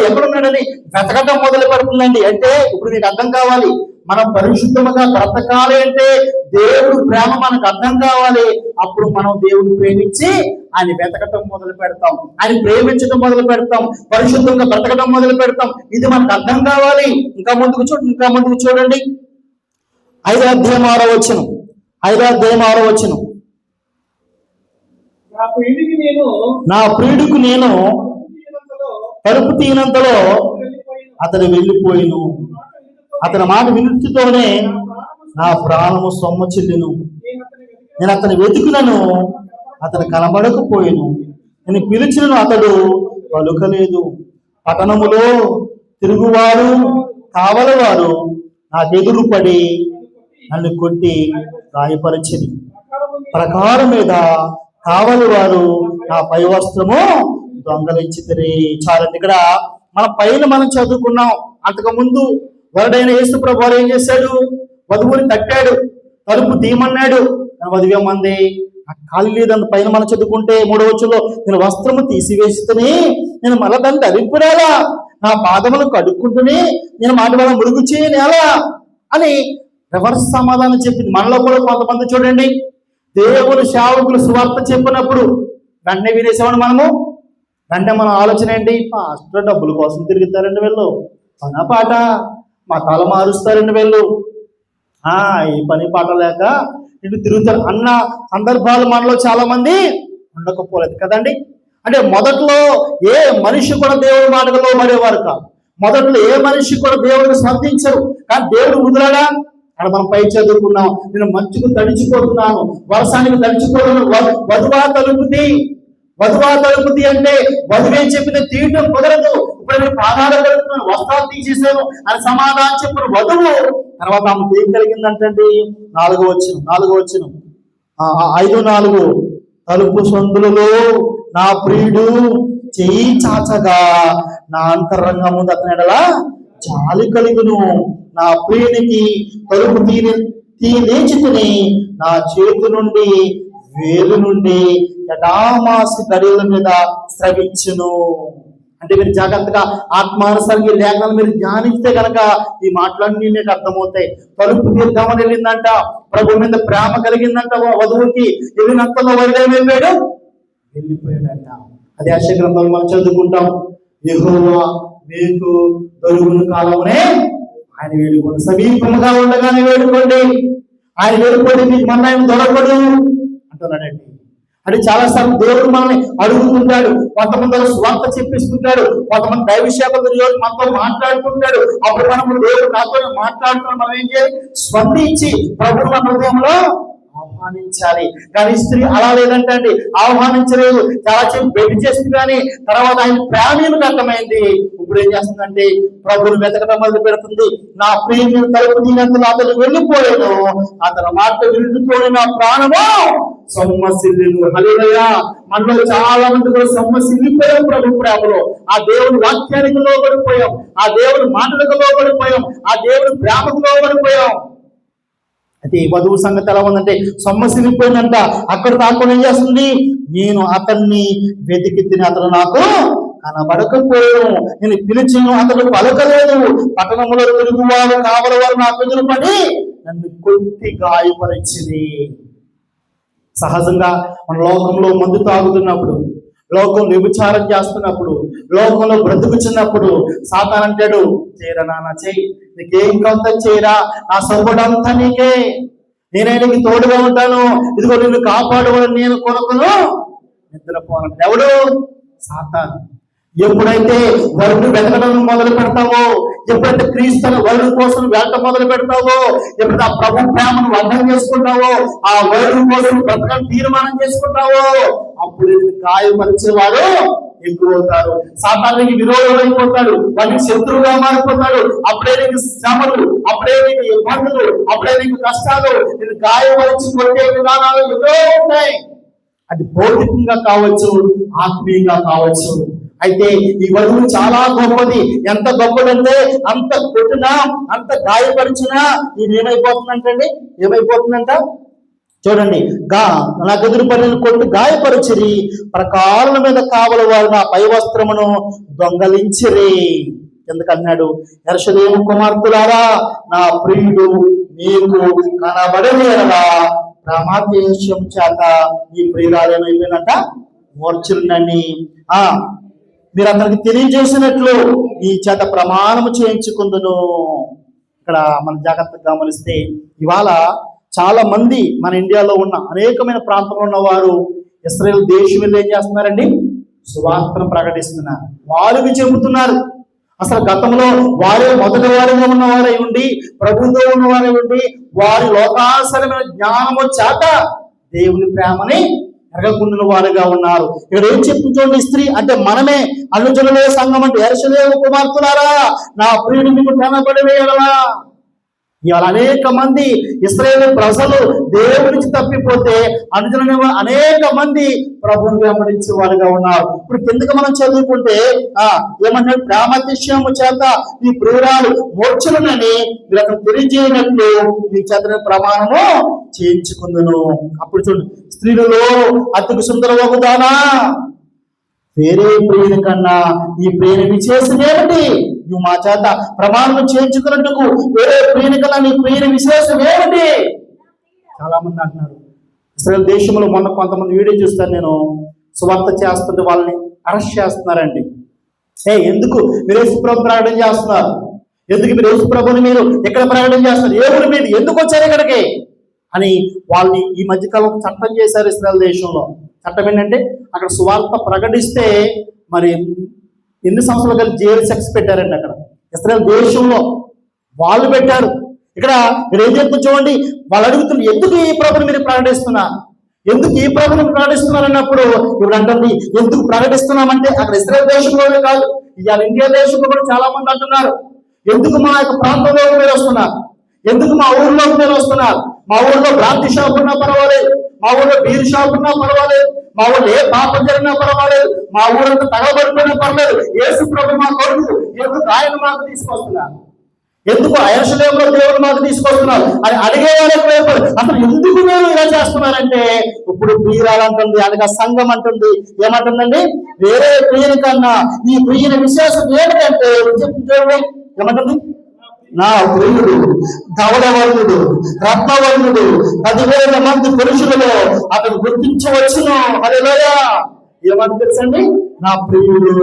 ఎక్కడున్నాడని వెతకటం మొదలు పెడుతుందండి. అంటే ఇప్పుడు మీకు అర్థం కావాలి, మనం పరిశుద్ధముగా బ్రతకాలి అంటే దేవుడు ప్రేమ మనకు అర్థం కావాలి. అప్పుడు మనం దేవుడిని ప్రేమించి ఆయన వెతకటం మొదలు పెడతాం, ఆయన ప్రేమించడం మొదలు పెడతాం, పరిశుద్ధంగా బ్రతకటం మొదలు పెడతాం. ఇది మనకు అర్థం కావాలి. ఇంకా ముందుకు చూడండి. 5వ అధ్యాయం 6వ వచనం. నా ప్రియుడికి నేను తలుపు తీయనంతలో అతడు వెళ్ళిపోయిను, అతని మాట వినుటితోనే నా ప్రాణము సొమ్మచిల్లును. నేను అతని వెతికినను, అతను కనబడకపోయిను. నేను పిలిచినను, అతడు పలుకలేదు. పట్టణములో తిరుగువారు కావలవారు నాకెదురు పడి నన్ను కొట్టి గాయపరిచింది. ప్రకారం మీద కావలి వారు నా పై వస్త్రము దొంగలించితిరి. చాలండి. ఇక్కడ మనం చదువుకున్నాం. అంతకుముందు వరుడైన యేసు ప్రభు వారు ఏం చేశాడు? వధువుని తట్టాడు, తలుపు తీయమన్నాడు. వధువేమంది? ఖాళీ లేదంత. పైన మనం చదువుకుంటే 3వ వచనంలో నేను వస్త్రము తీసివేసితేనే నేను మళ్ళా దాన్ని ధరింపునేలా, నా పాదములు కడుక్కుంటూనే నేను మాట వల్ల మురుగు చేయనేలా అని రివర్స్ సమాధానం చెప్పింది. మనలో కూడా కొంతమంది చూడండి, దేవుని సేవకులు సువార్త చెప్పినప్పుడు వెంటనే వినేసామని వెంటనే మన ఆలోచన ఏంటి? పాస్టర్ డబ్బుల కోసం తిరుగుతారండి వీళ్ళు, పనా పాట మతాలు మారుస్తారండి వీళ్ళు, ఈ పని పాట లేక ఇటు తిరుగుతారు అన్న సందర్భాలు మనలో చాలా మంది ఉండకపోలేదు కదండి. అంటే మొదట్లో ఏ మనిషి కూడా దేవుడి మాటకు లోబడేవారు కాదు. మొదట్లో ఏ మనిషి కూడా దేవుడిని స్పందించరు. కానీ దేవుడు వదిలాడా? అక్కడ మనం పై చదువుకున్నాం, నేను మంచుకు తడిచిపోతున్నాను, వర్షానికి తడిచిపోతున్నాను, వధువా తలుపుతి అంటే వధువే చెప్పిన తీయటం కుదరదు. ఇప్పుడు నేను పాదాలు కలుగుతున్నాను, వస్త్రాలు తీసేసాను అని సమాధానం చెప్పిన వధువు తర్వాత ఆమెకు ఏం కలిగిందంటండి? 4వ వచనం 5:4 తలుపు సందులలో నా ప్రియుడు చెయ్యి చాచగా నా అంతరంగము అతని ఎడల జాలి కలుగును. నా ప్రియునికి తలుపు తీలేచితిని, నా చేతి నుండి వేలు నుండి ఎడామాసి గడియల మీద స్రవించును. అంటే మీరు జాగ్రత్తగా ఆత్మానుసారంగా లేఖనాలు మీరు ధ్యానిస్తే కనుక ఈ మాటలన్నీ మీకు అర్థమవుతాయి. తలుపు తీద్దామని వెళ్ళిందంట, ప్రభు మీద ప్రేమ కలిగిందంట వధువుకి. వెళ్ళినంతలో వరుడేమైపోయాడు? వెళ్ళిపోయాడంట. అది యెషయా గ్రంథంలో మనం చదువుకుంటాం. యెహోవా మీకు దొరుకుని కాలమునే ఆయన వేడుకోండి, సమీపముగా ఉండగానే వేడుకోండి, ఆయన వేడుకోండి, మీకు మన ఆయన దొరకడు అంటున్నాడండి. అంటే చాలాసార్లు దేవుడు మనల్ని అడుగుతుంటాడు. కొంతమంది స్వార్థ చెప్పిస్తుంటాడు, కొంతమంది దైవ సేవకులు మనతో మాట్లాడుతుంటాడు. అప్పుడు మనం దేవుడు నాతో మాట్లాడుతున్నాం, మనం ఏం చేయాలి? స్పందించి ప్రభువు మన హృదయంలో ఆహ్వానించాలి. కానీ స్త్రీ అలా లేదంటే అండి, ఆహ్వానించలేదు, చాలా చెప్పి బెట్టి చేస్తుంది. కానీ తర్వాత ఆయన ప్రేమను అర్థమైంది. ఇప్పుడు ఏం చేస్తుందంటే ప్రభువుని వెతకడం మొదలు పెడుతుంది. నా ప్రియుని తలుపు తీయనంతలో అతను వెళ్ళిపోయాను, అతని మాట వింటుతోనే నా ప్రాణము సొమ్మసిల్లును. హల్లెలూయా. మనలో చాలా మంది కూడా సొమ్మసిల్లిపోయాం ప్రభు ప్రేమలో. ఆ దేవుని వాక్యానికి లోబడిపోయాం, ఆ దేవుని మాటలకు లోబడిపోయాం, ఆ దేవుని ప్రేమకు లోబడిపోయాం. అయితే వధువు సంగతి ఎలా ఉందంటే సొమ్మసిల్లిపోయిందంట. అక్కడ తాకుండా ఏం చేస్తుంది? నేను అతన్ని వెతికి తిని అతను నాకు కనబడకపోయాను, నేను పిలిచిను అతడు పలకలేదు. పట్టణంలో తిరుగువారు కావలవారు నాకు ఎదురుపడి నన్ను కొట్టి గాయపరిచింది. సహజంగా మన లోకంలో మందు తాగుతున్నప్పుడు, లోకం వ్యభిచారం చేస్తున్నప్పుడు, లోకంలో బ్రతుకుచున్నప్పుడు సాతాను అంటాడు, చేయరా నాన్న చెయ్యి, నీకేం కొంత చేయరా, నా సొమ్ముడంతా నీకే, నేనే నీకు తోడుగా ఉంటాను, ఇదిగో నిన్ను కాపాడుకోవడం నేను కొరకును నిద్రపోనంటే ఎవడు? సాతాను. ఎప్పుడైతే వరుడు వెతకడం మొదలు పెడతావో, ఎప్పుడైతే క్రీస్తుని వరుడు కోసం వెళ్ళటం మొదలు పెడతావో, ఎప్పుడైతే ఆ ప్రభు ప్రేమను అర్థం చేసుకుంటావో, ఆ వరుడు కోసం బ్రతకడం తీర్మానం చేసుకుంటావో, అప్పుడు గాయపరిచేవాడు ఎక్కువ అవుతారు. సాతానికి విరోధం అయిపోతాడు, వాడికి శత్రువుగా మారిపోతాడు. అప్పుడే నీకు శ్రమలు, అప్పుడే నీకు ఇబ్బందులు, అప్పుడే నీకు కష్టాలు, నేను గాయపరిచి కొట్టే విధానాలు ఎన్నో ఉంటాయి. అది భౌతికంగా కావచ్చు, ఆత్మీయంగా కావచ్చు. అయితే ఈ వధువు చాలా గొప్పది. ఎంత గొప్పదంటే అంత కొట్టినా, అంత గాయపరిచినా ఇది ఏమైపోతుందంటండి, ఏమైపోతుందంట చూడండి. నా ఎదురు పనులను కొట్టి గాయపరిచిరి, ప్రకారుల మీద కావలి వారు నా పై వస్త్రమును దొంగలించిరి. ఎందుకన్నాడు, యెరూషలేము కుమార్తెలారా, నా ప్రియుడు మీకు కనబడలేదా, ప్రమాదేశం చేత ఈ ప్రియురాలు ఏమైపోయినట్ట, మూర్ఛుండని మీరు అతనికి తెలియజేసినట్లు ఈ చేత ప్రమాణము చేయించుకుందును. ఇక్కడ మనం జాగ్రత్తగా గమనిస్తే ఇవాళ చాలా మంది మన ఇండియాలో ఉన్న అనేకమైన ప్రాంతంలో ఉన్న వారు ఇశ్రాయేలు దేశం వెళ్ళి ఏం చేస్తున్నారండి, సువార్తను ప్రకటిస్తున్నారు, వారికి చెబుతున్నారు. అసలు గతంలో వారే మొదటి వారిగా ఉన్నవారై ఉండి, ప్రభుతో ఉన్నవారై ఉండి, వారి లోకాసరమైన జ్ఞానము చేత దేవుని ప్రేమని ఎరగకుండా వారుగా ఉన్నారు. ఇక్కడ ఏం చెప్తుంది చూడండి, స్త్రీ అంటే మనమే, అనుజనులే సంఘం అంటే యెరూషలేము కుమార్తెలారా, నా ప్రియుడు మీకు కనబడలేదా. ఇవాళ అనేక మంది ఇశ్రాయేలు ప్రజలు దేవుడి నుంచి తప్పిపోతే అనుజనులు అనేక మంది ప్రభువుని వెంబడించే వారుగా ఉన్నారు. ఇప్పుడు కిందకి మనం చదువుకుంటే ఏమంటారు, ప్రేమాతిశయము చేత ఈ ప్రియురాలు మూర్ఛులనని మీరు అతను తెలియజేయనట్లు మీ చేత ప్రమాణము చేయించుకుందును. అప్పుడు చూడండి, స్త్రీలలో అతికి సుందరవగుదానా, వేరే ప్రియుని కన్నా ఈ ప్రియుని విశేషం ఏమిటి, నువ్వు మా చేత ప్రమాణం చేయించుకున్నట్టుకు వేరే ప్రియుని కన్నా నీ ప్రియుని విశేషం ఏమిటి. చాలా మంది అంటున్నారు, ఇశ్రాయేలు దేశంలో మొన్న కొంతమంది వీడియో చూస్తాను నేను, సువార్త చేస్తుంటే వాళ్ళని అరెస్ట్ చేస్తున్నారండి. ఎందుకు మీరు యేసుప్రభు ప్రకటన చేస్తున్నారు, ఎందుకు మీరు యేసుప్రభుని మీరు ఎక్కడ ప్రకటన చేస్తున్నారు, ఏ ఊరి మీద ఎందుకు వచ్చారు ఇక్కడికి అని వాళ్ళని ఈ మధ్యకాలం చట్టం చేశారు ఇశ్రాయేలు దేశంలో. చట్టం ఏంటంటే అక్కడ సువార్త ప్రకటిస్తే మరి ఎన్ని సంవత్సరాలు కలిసి జైలు సెక్స్ పెట్టారండి అక్కడ ఇశ్రాయేలు దేశంలో, వాళ్ళు పెట్టారు. ఇక్కడ మీరు ఏం చెప్తూ చూడండి, వాళ్ళు అడుగుతున్నారు, ఎందుకు ఈ ప్రభుని మీరు ప్రకటిస్తున్నారు, ఎందుకు ఈ ప్రభుని ప్రకటిస్తున్నారు అన్నప్పుడు ఇప్పుడు అంటుంది, ఎందుకు ప్రకటిస్తున్నామంటే అక్కడ ఇశ్రాయేలు దేశంలోనే కాదు, ఇవాళ ఇండియా దేశంలో కూడా చాలా మంది అంటున్నారు, ఎందుకు మా యొక్క ప్రాంతంలోకి మీరు వస్తున్నారు, ఎందుకు మా ఊర్లోకి మీరు వస్తున్నారు, మా ఊర్లో భ్రాంతి షాప్ ఉన్నా పర్వాలేదు, మా ఊర్లో బీర్ షాప్ ఉన్నా పర్వాలేదు, మా ఊళ్ళో ఏ పాపం జరిగినా పర్వాలేదు, మా ఊరంతా తగలబడిపోయినా పర్లేదు, యేసు ప్రభు మా కొడుకు, ఎందుకు ఆయన మాకు తీసుకొస్తున్నారు, ఎందుకు యెరూషలేములో దేవుడు మాకు తీసుకొస్తున్నారు అని అడిగే వాళ్ళకి అసలు ఎందుకు మీరు ఇలా చేస్తున్నారంటే, ఇప్పుడు ప్రియురాలంటుంది, అనగా సంఘం అంటుంది, ఏమంటుందండి, వేరే ప్రియుని కన్నా ఈ ప్రియుని విశేషం ఏమిటంటే చూడండి, ఏమంటుంది, నా ప్రియుడు ధవళవర్ణుడు, రత్నవర్ణుడు, 10,000 మంది పురుషులలో అతను గుర్తించవచ్చును. హల్లెలూయా. ఏమంటే తెలుసండి, నా ప్రియుడు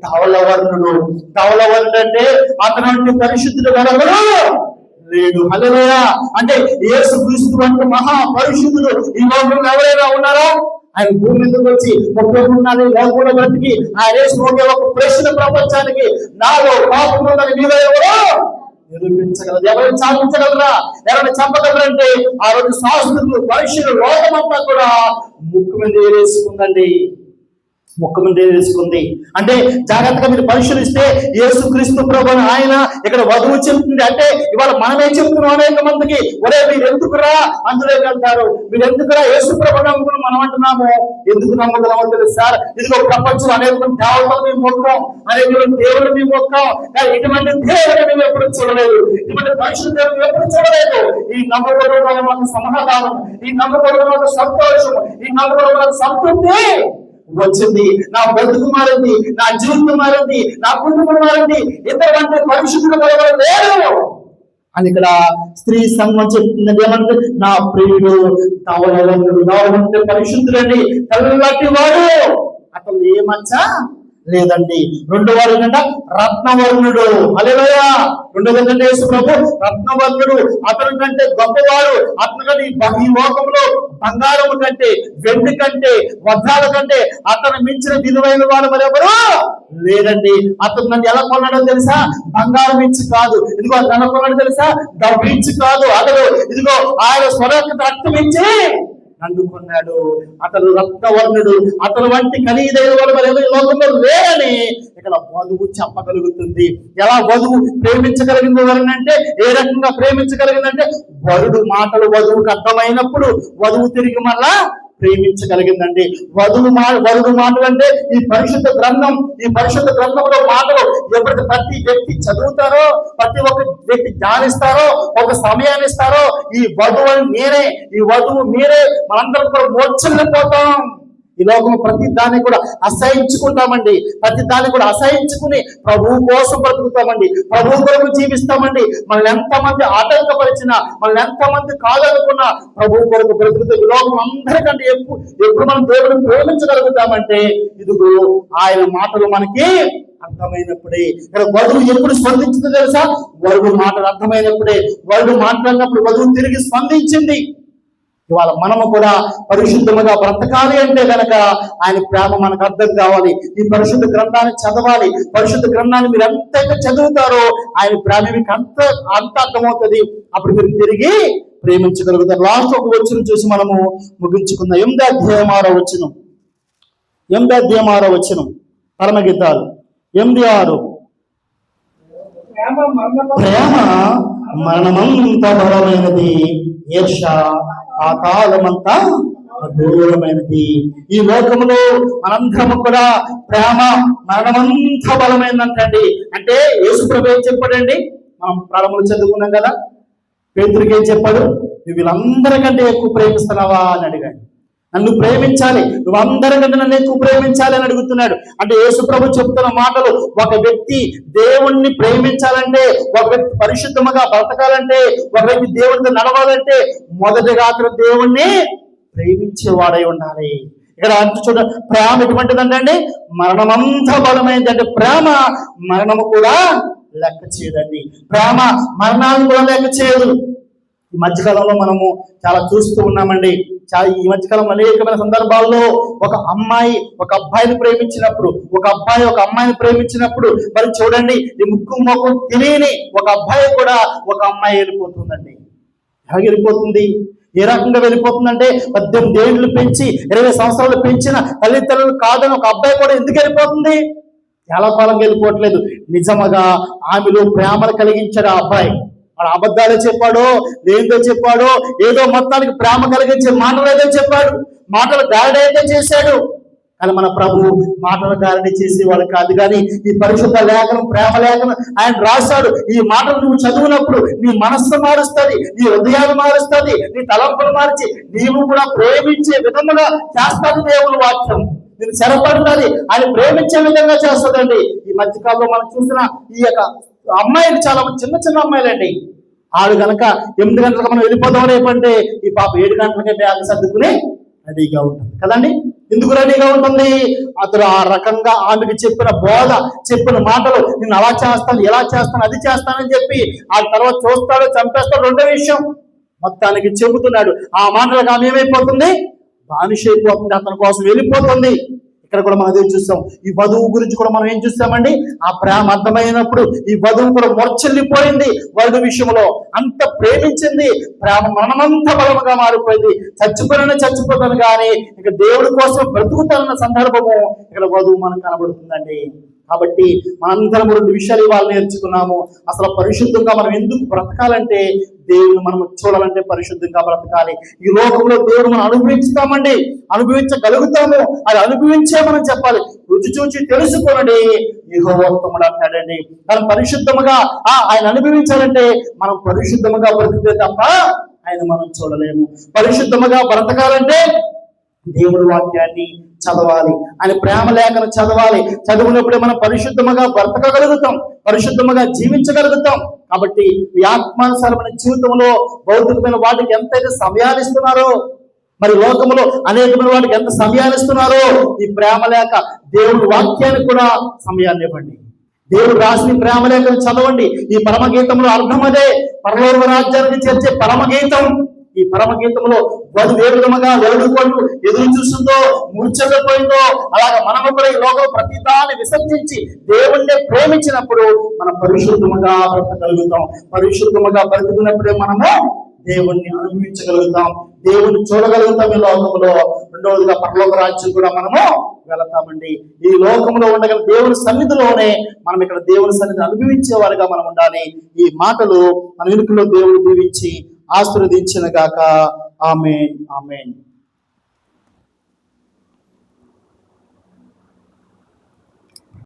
ధవళవర్ణుడు. ధవళవర్ణుడు అంటే అతను పరిశుద్ధుడు గలవాడు లేడు. హల్లెలూయా. అంటే యేసుక్రీస్తు వంటి మహా పరిశుద్ధుడు ఈ లోకంలో ఎవరైనా ఉన్నారా? ఆయన భూమి మీదకి వచ్చి 30 నాలుగు లోకంలో బ్రతికి ఆయన ఒకే ఒక ప్రశ్న ప్రపంచానికి, నాలో పాపం ఉందని మీలో ఎవరో నిరూపించగలరు, ఎవరైనా సాధించగలరా, ఎవరైనా చంపగలరంటే ఆ రోజు శాస్త్రులు, మనుషులు, లోకమంతా కూడా ముక్కు మీద వేసుకుందండి, ముక్కు మీద వేసుకుంది. అంటే జాగ్రత్తగా మీరు పరిశీలిస్తే యేసుక్రీస్తు ప్రభువు ఆయన ఇక్కడ వధువు చెప్తుంది. అంటే ఇవాళ మనమే చెప్తున్నాం అనేక మందికి, ఒరే మీరు ఎందుకురా అందులోకి వెళ్తారు, మీరు ఎందుకురా యేసు ప్రభు నమ్ముకుని మనం అంటున్నాము, ఎందుకు నమ్మగలమో తెలుసు సార్, ఇదిగో ప్రపంచం అనేక దేవతలు మేము మొక్కం, అనేక దేవుడు మేము మొక్కం, కానీ ఇటువంటి దేవుడు మేము ఎప్పుడు చూడలేదు, ఇటువంటి మనుషుల దేవుడు ఎప్పుడు చూడలేదు. ఈ నమ్మకం మాకు సమాధానం, ఈ నమ్మకం మాకు సంతోషం, ఈ నమ్మకం మాకు సంతృప్తి వచ్చింది. నా బ్రతుకు మారింది, నా జీవితం మారింది, నా కుటుంబం మారింది, ఇతరులంటే పరిశుద్ధులు లేరు అని ఇక్కడ స్త్రీ సంఘం చెప్తుంది. ఏమంటే నా ప్రియుడు ధవళవర్ణుడు, ధవళమంటే పరిశుద్ధులండి, తెల్లటి వాడు, అతను ఏమచ్చా లేదండి. రెండో వాడు ఏంటంటే రత్నవర్ణుడు. హల్లెలూయా. రెండోది ఏంటంటే యేసు ప్రభు రత్నవర్ణుడు, అతని కంటే గొప్పవాడు, అతని కంటే ఈ లోకంలో బంగారము కంటే, వెండి కంటే, వజ్రాల కంటే అతను మించిన విలువైన వాడు మరెవరు లేదండి. అతను నన్ను ఎలా కొన్నాడో తెలుసా, బంగారం ఇచ్చి కాదు, ఇదిగో నన్ను కొన్నాడు తెలుసా, డబ్బు ఇచ్చి కాదు, అతను ఇదిగో ఆయన స్వరక్త రక్తం ఇచ్చి నన్ను కొన్నాడు, అతను రత్నవర్ణుడు, అతను వంటి ఖరీదైన వాడు మరి ఎవరి లోకంలో లేరని ఇక్కడ వధువు చెప్పగలుగుతుంది. ఎలా వధువు ప్రేమించగలిగింది ఎవరినంటే, ఏ రకంగా ప్రేమించగలిగిందంటే, వరుడు మాటలు వధువుకు అర్థమైనప్పుడు వధువు తిరిగి మళ్ళా ప్రేమించగలిగిందండి. వరుడు మాటలు అంటే ఈ పరిశుద్ధ గ్రంథంలో మాటలు ఎప్పుడైతే ప్రతి వ్యక్తి చదువుతారో, ప్రతి ఒక్క వ్యక్తి ధ్యానిస్తారో, ఒక సమయాన్ని ఇస్తారో, ఈ వధువు మీరే మనందరం కూడా మోర్చల్లిపోతాం. ఈ లోకం ప్రతి దాన్ని కూడా అసహించుకుంటామండి. ప్రతి దాన్ని కూడా అసహించుకుని ప్రభువు కోసం బ్రతుకుతామండి, ప్రభువు కొరకు జీవిస్తామండి. మనల్ని ఎంతమంది ఆటంకపరిచినా, మనల్ని ఎంతమంది కాదనుకున్నా ప్రభువు కొరకు బ్రతుకుతూ ఈ లోకం అందరికంటే ఎప్పుడు మనం దేవుడిని ప్రేమించగలుగుతామంటే ఇదిగో ఆయన మాటలు మనకి అర్థమైనప్పుడే. ఇక్కడ వధువు ఎప్పుడు స్పందించిందో తెలుసా? వరుడు మాటలు అర్థమైనప్పుడే. వరుడు మాట్లాడినప్పుడు వధువు తిరిగి స్పందించింది. ఇవాళ మనము కూడా పరిశుద్ధముగా బ్రతకాలి అంటే గనక ఆయన ప్రేమ మనకు అర్థం కావాలి. ఈ పరిశుద్ధ గ్రంథాన్ని చదవాలి. పరిశుద్ధ గ్రంథాన్ని మీరు ఎంతైతే చదువుతారో ఆయన ప్రేమ మీకు అంత అర్థమవుతుంది. అప్పుడు మీరు తిరిగి ప్రేమించగలుగుతారు. లాస్ట్ ఒక వచనం చూసి మనము ముగించుకుందాం. 8వ అధ్యాయం 6వ వచనం పరమగీతాలు 8:6. ప్రేమ మరణమంత బలమైనది, ఈర్ష పాతాళమంతా దూరమైనది. ఈ లోకంలో మనందరము కూడా ప్రేమ మరణమంత బలమైందంటండి. అంటే యేసుప్రభు ఏం చెప్పాడండి? మనం ప్రారంభంలో చదువుకున్నాం కదా, పేతురుకి ఏం చెప్పాడు? నువ్వు వీళ్ళందరికంటే ఎక్కువ ప్రేమిస్తున్నావా అని అడిగాడు. నన్ను ప్రేమించాలి, నువ్వు అందరికంటే నన్ను ఎక్కువ ప్రేమించాలి అని అడుగుతున్నాడు. అంటే యేసుప్రభు చెప్తున్న మాటలు, ఒక వ్యక్తి దేవుణ్ణి ప్రేమించాలంటే, ఒక వ్యక్తి పరిశుద్ధముగా బ్రతకాలంటే, ఒక వ్యక్తి దేవుడితో నడవాలంటే మొదటిగా అతను దేవుణ్ణి ప్రేమించేవాడై ఉండాలి. ఇక్కడ అంత చూడ ప్రేమ ఎటువంటిదంటే మరణమంతా బలమైందంటే ప్రేమ మరణము కూడా లెక్క చేయదండి. ప్రేమ మరణాన్ని కూడా లెక్క చేయదు. ఈ మధ్యకాలంలో మనము చాలా చూస్తూ ఉన్నామండి. ఈ మధ్యకాలంలో అనేకమైన సందర్భాల్లో ఒక అమ్మాయి ఒక అబ్బాయిని ప్రేమించినప్పుడు, ఒక అబ్బాయి ఒక అమ్మాయిని ప్రేమించినప్పుడు మరి చూడండి, ఈ ముక్కు మొక్కం తెలియని ఒక అబ్బాయి కూడా ఒక అమ్మాయి వెళ్ళిపోతుందండి. ఎలా వెళ్ళిపోతుంది? ఏ రకంగా వెళ్ళిపోతుందంటే 18 ఏళ్ళు పెంచి 20 సంవత్సరాలు పెంచిన తల్లిదండ్రులు కాదని ఒక అబ్బాయి కూడా ఎందుకు వెళ్ళిపోతుంది? చాలా కాలంగా వెళ్ళిపోవట్లేదు. నిజముగా ఆమెలో ప్రేమను కలిగించాడు ఆ అబ్బాయి. వాడు అబద్ధాలు చెప్పాడో లేదో చెప్పాడో, ఏదో మొత్తానికి ప్రేమ కలిగించే మాటలు ఏదో చెప్పాడు, మాటలు గారడీ అయితే చేశాడు. కానీ మన ప్రభు మాటలు గారడీ చేసేవాడు కాదు. కానీ ఈ పరిశుద్ధ లేఖనం, ప్రేమ లేఖనం ఆయన రాశాడు. ఈ మాటలు నువ్వు చదివినప్పుడు నీ మనస్సు మారుస్తుంది, నీ హృదయాలు మారుస్తుంది, నీ తలంపులు మార్చి నీవు కూడా ప్రేమించే విధముగా చేస్తాడు దేవుని వాక్యం. నేను చెరపడుతుంది, ఆయన ప్రేమించే విధంగా చేస్తుందండి. ఈ మధ్యకాలంలో మనం చూసిన ఈ యొక్క అమ్మాయిలు చాలా చిన్న అమ్మాయిలండి. ఆడు కనుక 8 గంటలకు మనం వెళ్ళిపోదాం రేపంటే ఈ పాప 7 గంటలకే బ్యాగ్ సర్దుకుని రెడీగా ఉంటుంది కదండి. ఎందుకు రెడీగా ఉంటుంది? అతను ఆ రకంగా ఆమెకి చెప్పిన బోధ, చెప్పిన మాటలు, నేను అలా చేస్తాను, ఎలా చేస్తాను, అది చేస్తానని చెప్పి ఆ తర్వాత చూస్తాడు, చంపేస్తాడు, రెండో విషయం మొత్తానికి చెబుతున్నాడు. ఆ మాటలకు ఆమె ఏమైపోతుంది? బానిస అయిపోతుంది, అతని కోసం వెళ్ళిపోతుంది. ఇక్కడ కూడా మనం అదే చూస్తాం. ఈ వధువు గురించి కూడా మనం ఏం చూస్తామండి? ఆ ప్రేమ అర్థమైనప్పుడు ఈ వధువు కూడా మొర్చెల్లిపోయింది. వరుడు విషయంలో అంత ప్రేమించింది. ప్రేమ మరణమంతా బలముగా మారిపోయింది. చచ్చిపోతాను కానీ ఇక దేవుడి కోసం బ్రతుకుతానన్న సందర్భము ఇక్కడ వధువు మనకు కనబడుతుందండి. కాబట్టి మనందరం 2 విషయాలు ఇవాళ నేర్చుకున్నాము. అసలు పరిశుద్ధంగా మనం ఎందుకు బ్రతకాలంటే, దేవుని మనం చూడాలంటే పరిశుద్ధంగా బ్రతకాలి. ఈ లోకంలో దేవుడు మనం అనుభవించగలుగుతాము. అది అనుభవించే మనం చెప్పాలి. రుచి చూచి తెలుసుకోనండి యెహోవా ఉత్తముడు అంటాడండి. మనం పరిశుద్ధముగా ఆయన అనుభవించాలంటే మనం పరిశుద్ధముగా బ్రతికితే తప్ప ఆయన మనం చూడలేము. పరిశుద్ధముగా బ్రతకాలంటే దేవుడి వాక్యాన్ని చదవాలి, ఆయన ప్రేమ లేఖను చదవాలి. చదివినప్పుడే మనం పరిశుద్ధముగా బ్రతకగలుగుతాం, పరిశుద్ధముగా జీవించగలుగుతాం. కాబట్టి ఈ ఆత్మానుసారమైన జీవితంలో భౌతికమైన వాటికి ఎంతైతే సమయాన్ని ఇస్తున్నారో, మరి లోకంలో అనేకమైన వాటికి ఎంత సమయాన్ని ఇస్తున్నారో, ఈ ప్రేమ లేఖ దేవుడి వాక్యానికి కూడా సమయాన్ని ఇవ్వండి. దేవుడు రాసిన ప్రేమ లేఖను చదవండి. ఈ పరమగీతంలో అర్థం అదే. పరలోక రాజ్యానికి చేర్చే పరమగీతం. ఈ పరమగీతంలో వధువు ఏ విధముగా వేడుకోలు ఎదురు చూస్తుందో, మూర్ఛపోయిందో, అలాగే మనము కూడా ఈ లోకం ప్రతిదాన్ని విసర్జించి దేవుణ్ణి ప్రేమించినప్పుడు మనం పరిశుద్ధముగా బ్రతకగలుగుతాం. పరిశుద్ధముగా బ్రతుకున్నప్పుడే మనము దేవుణ్ణి అనుభవించగలుగుతాం. దేవుని చూడగలుగుతాం ఈ లోకంలో. రెండవదిగా పరలోక రాజ్యం కూడా మనము వెళతామండి. ఈ లోకంలో ఉండగల దేవుని సన్నిధిలోనే మనం ఇక్కడ దేవుని సన్నిధిని అనుభవించే వారిగా మనం ఉండాలి. ఈ మాటలు మన వెనుకలో దేవుడు దీవించి ఆశీర్వదించిన గాక. ఆమేన్, ఆమేన్.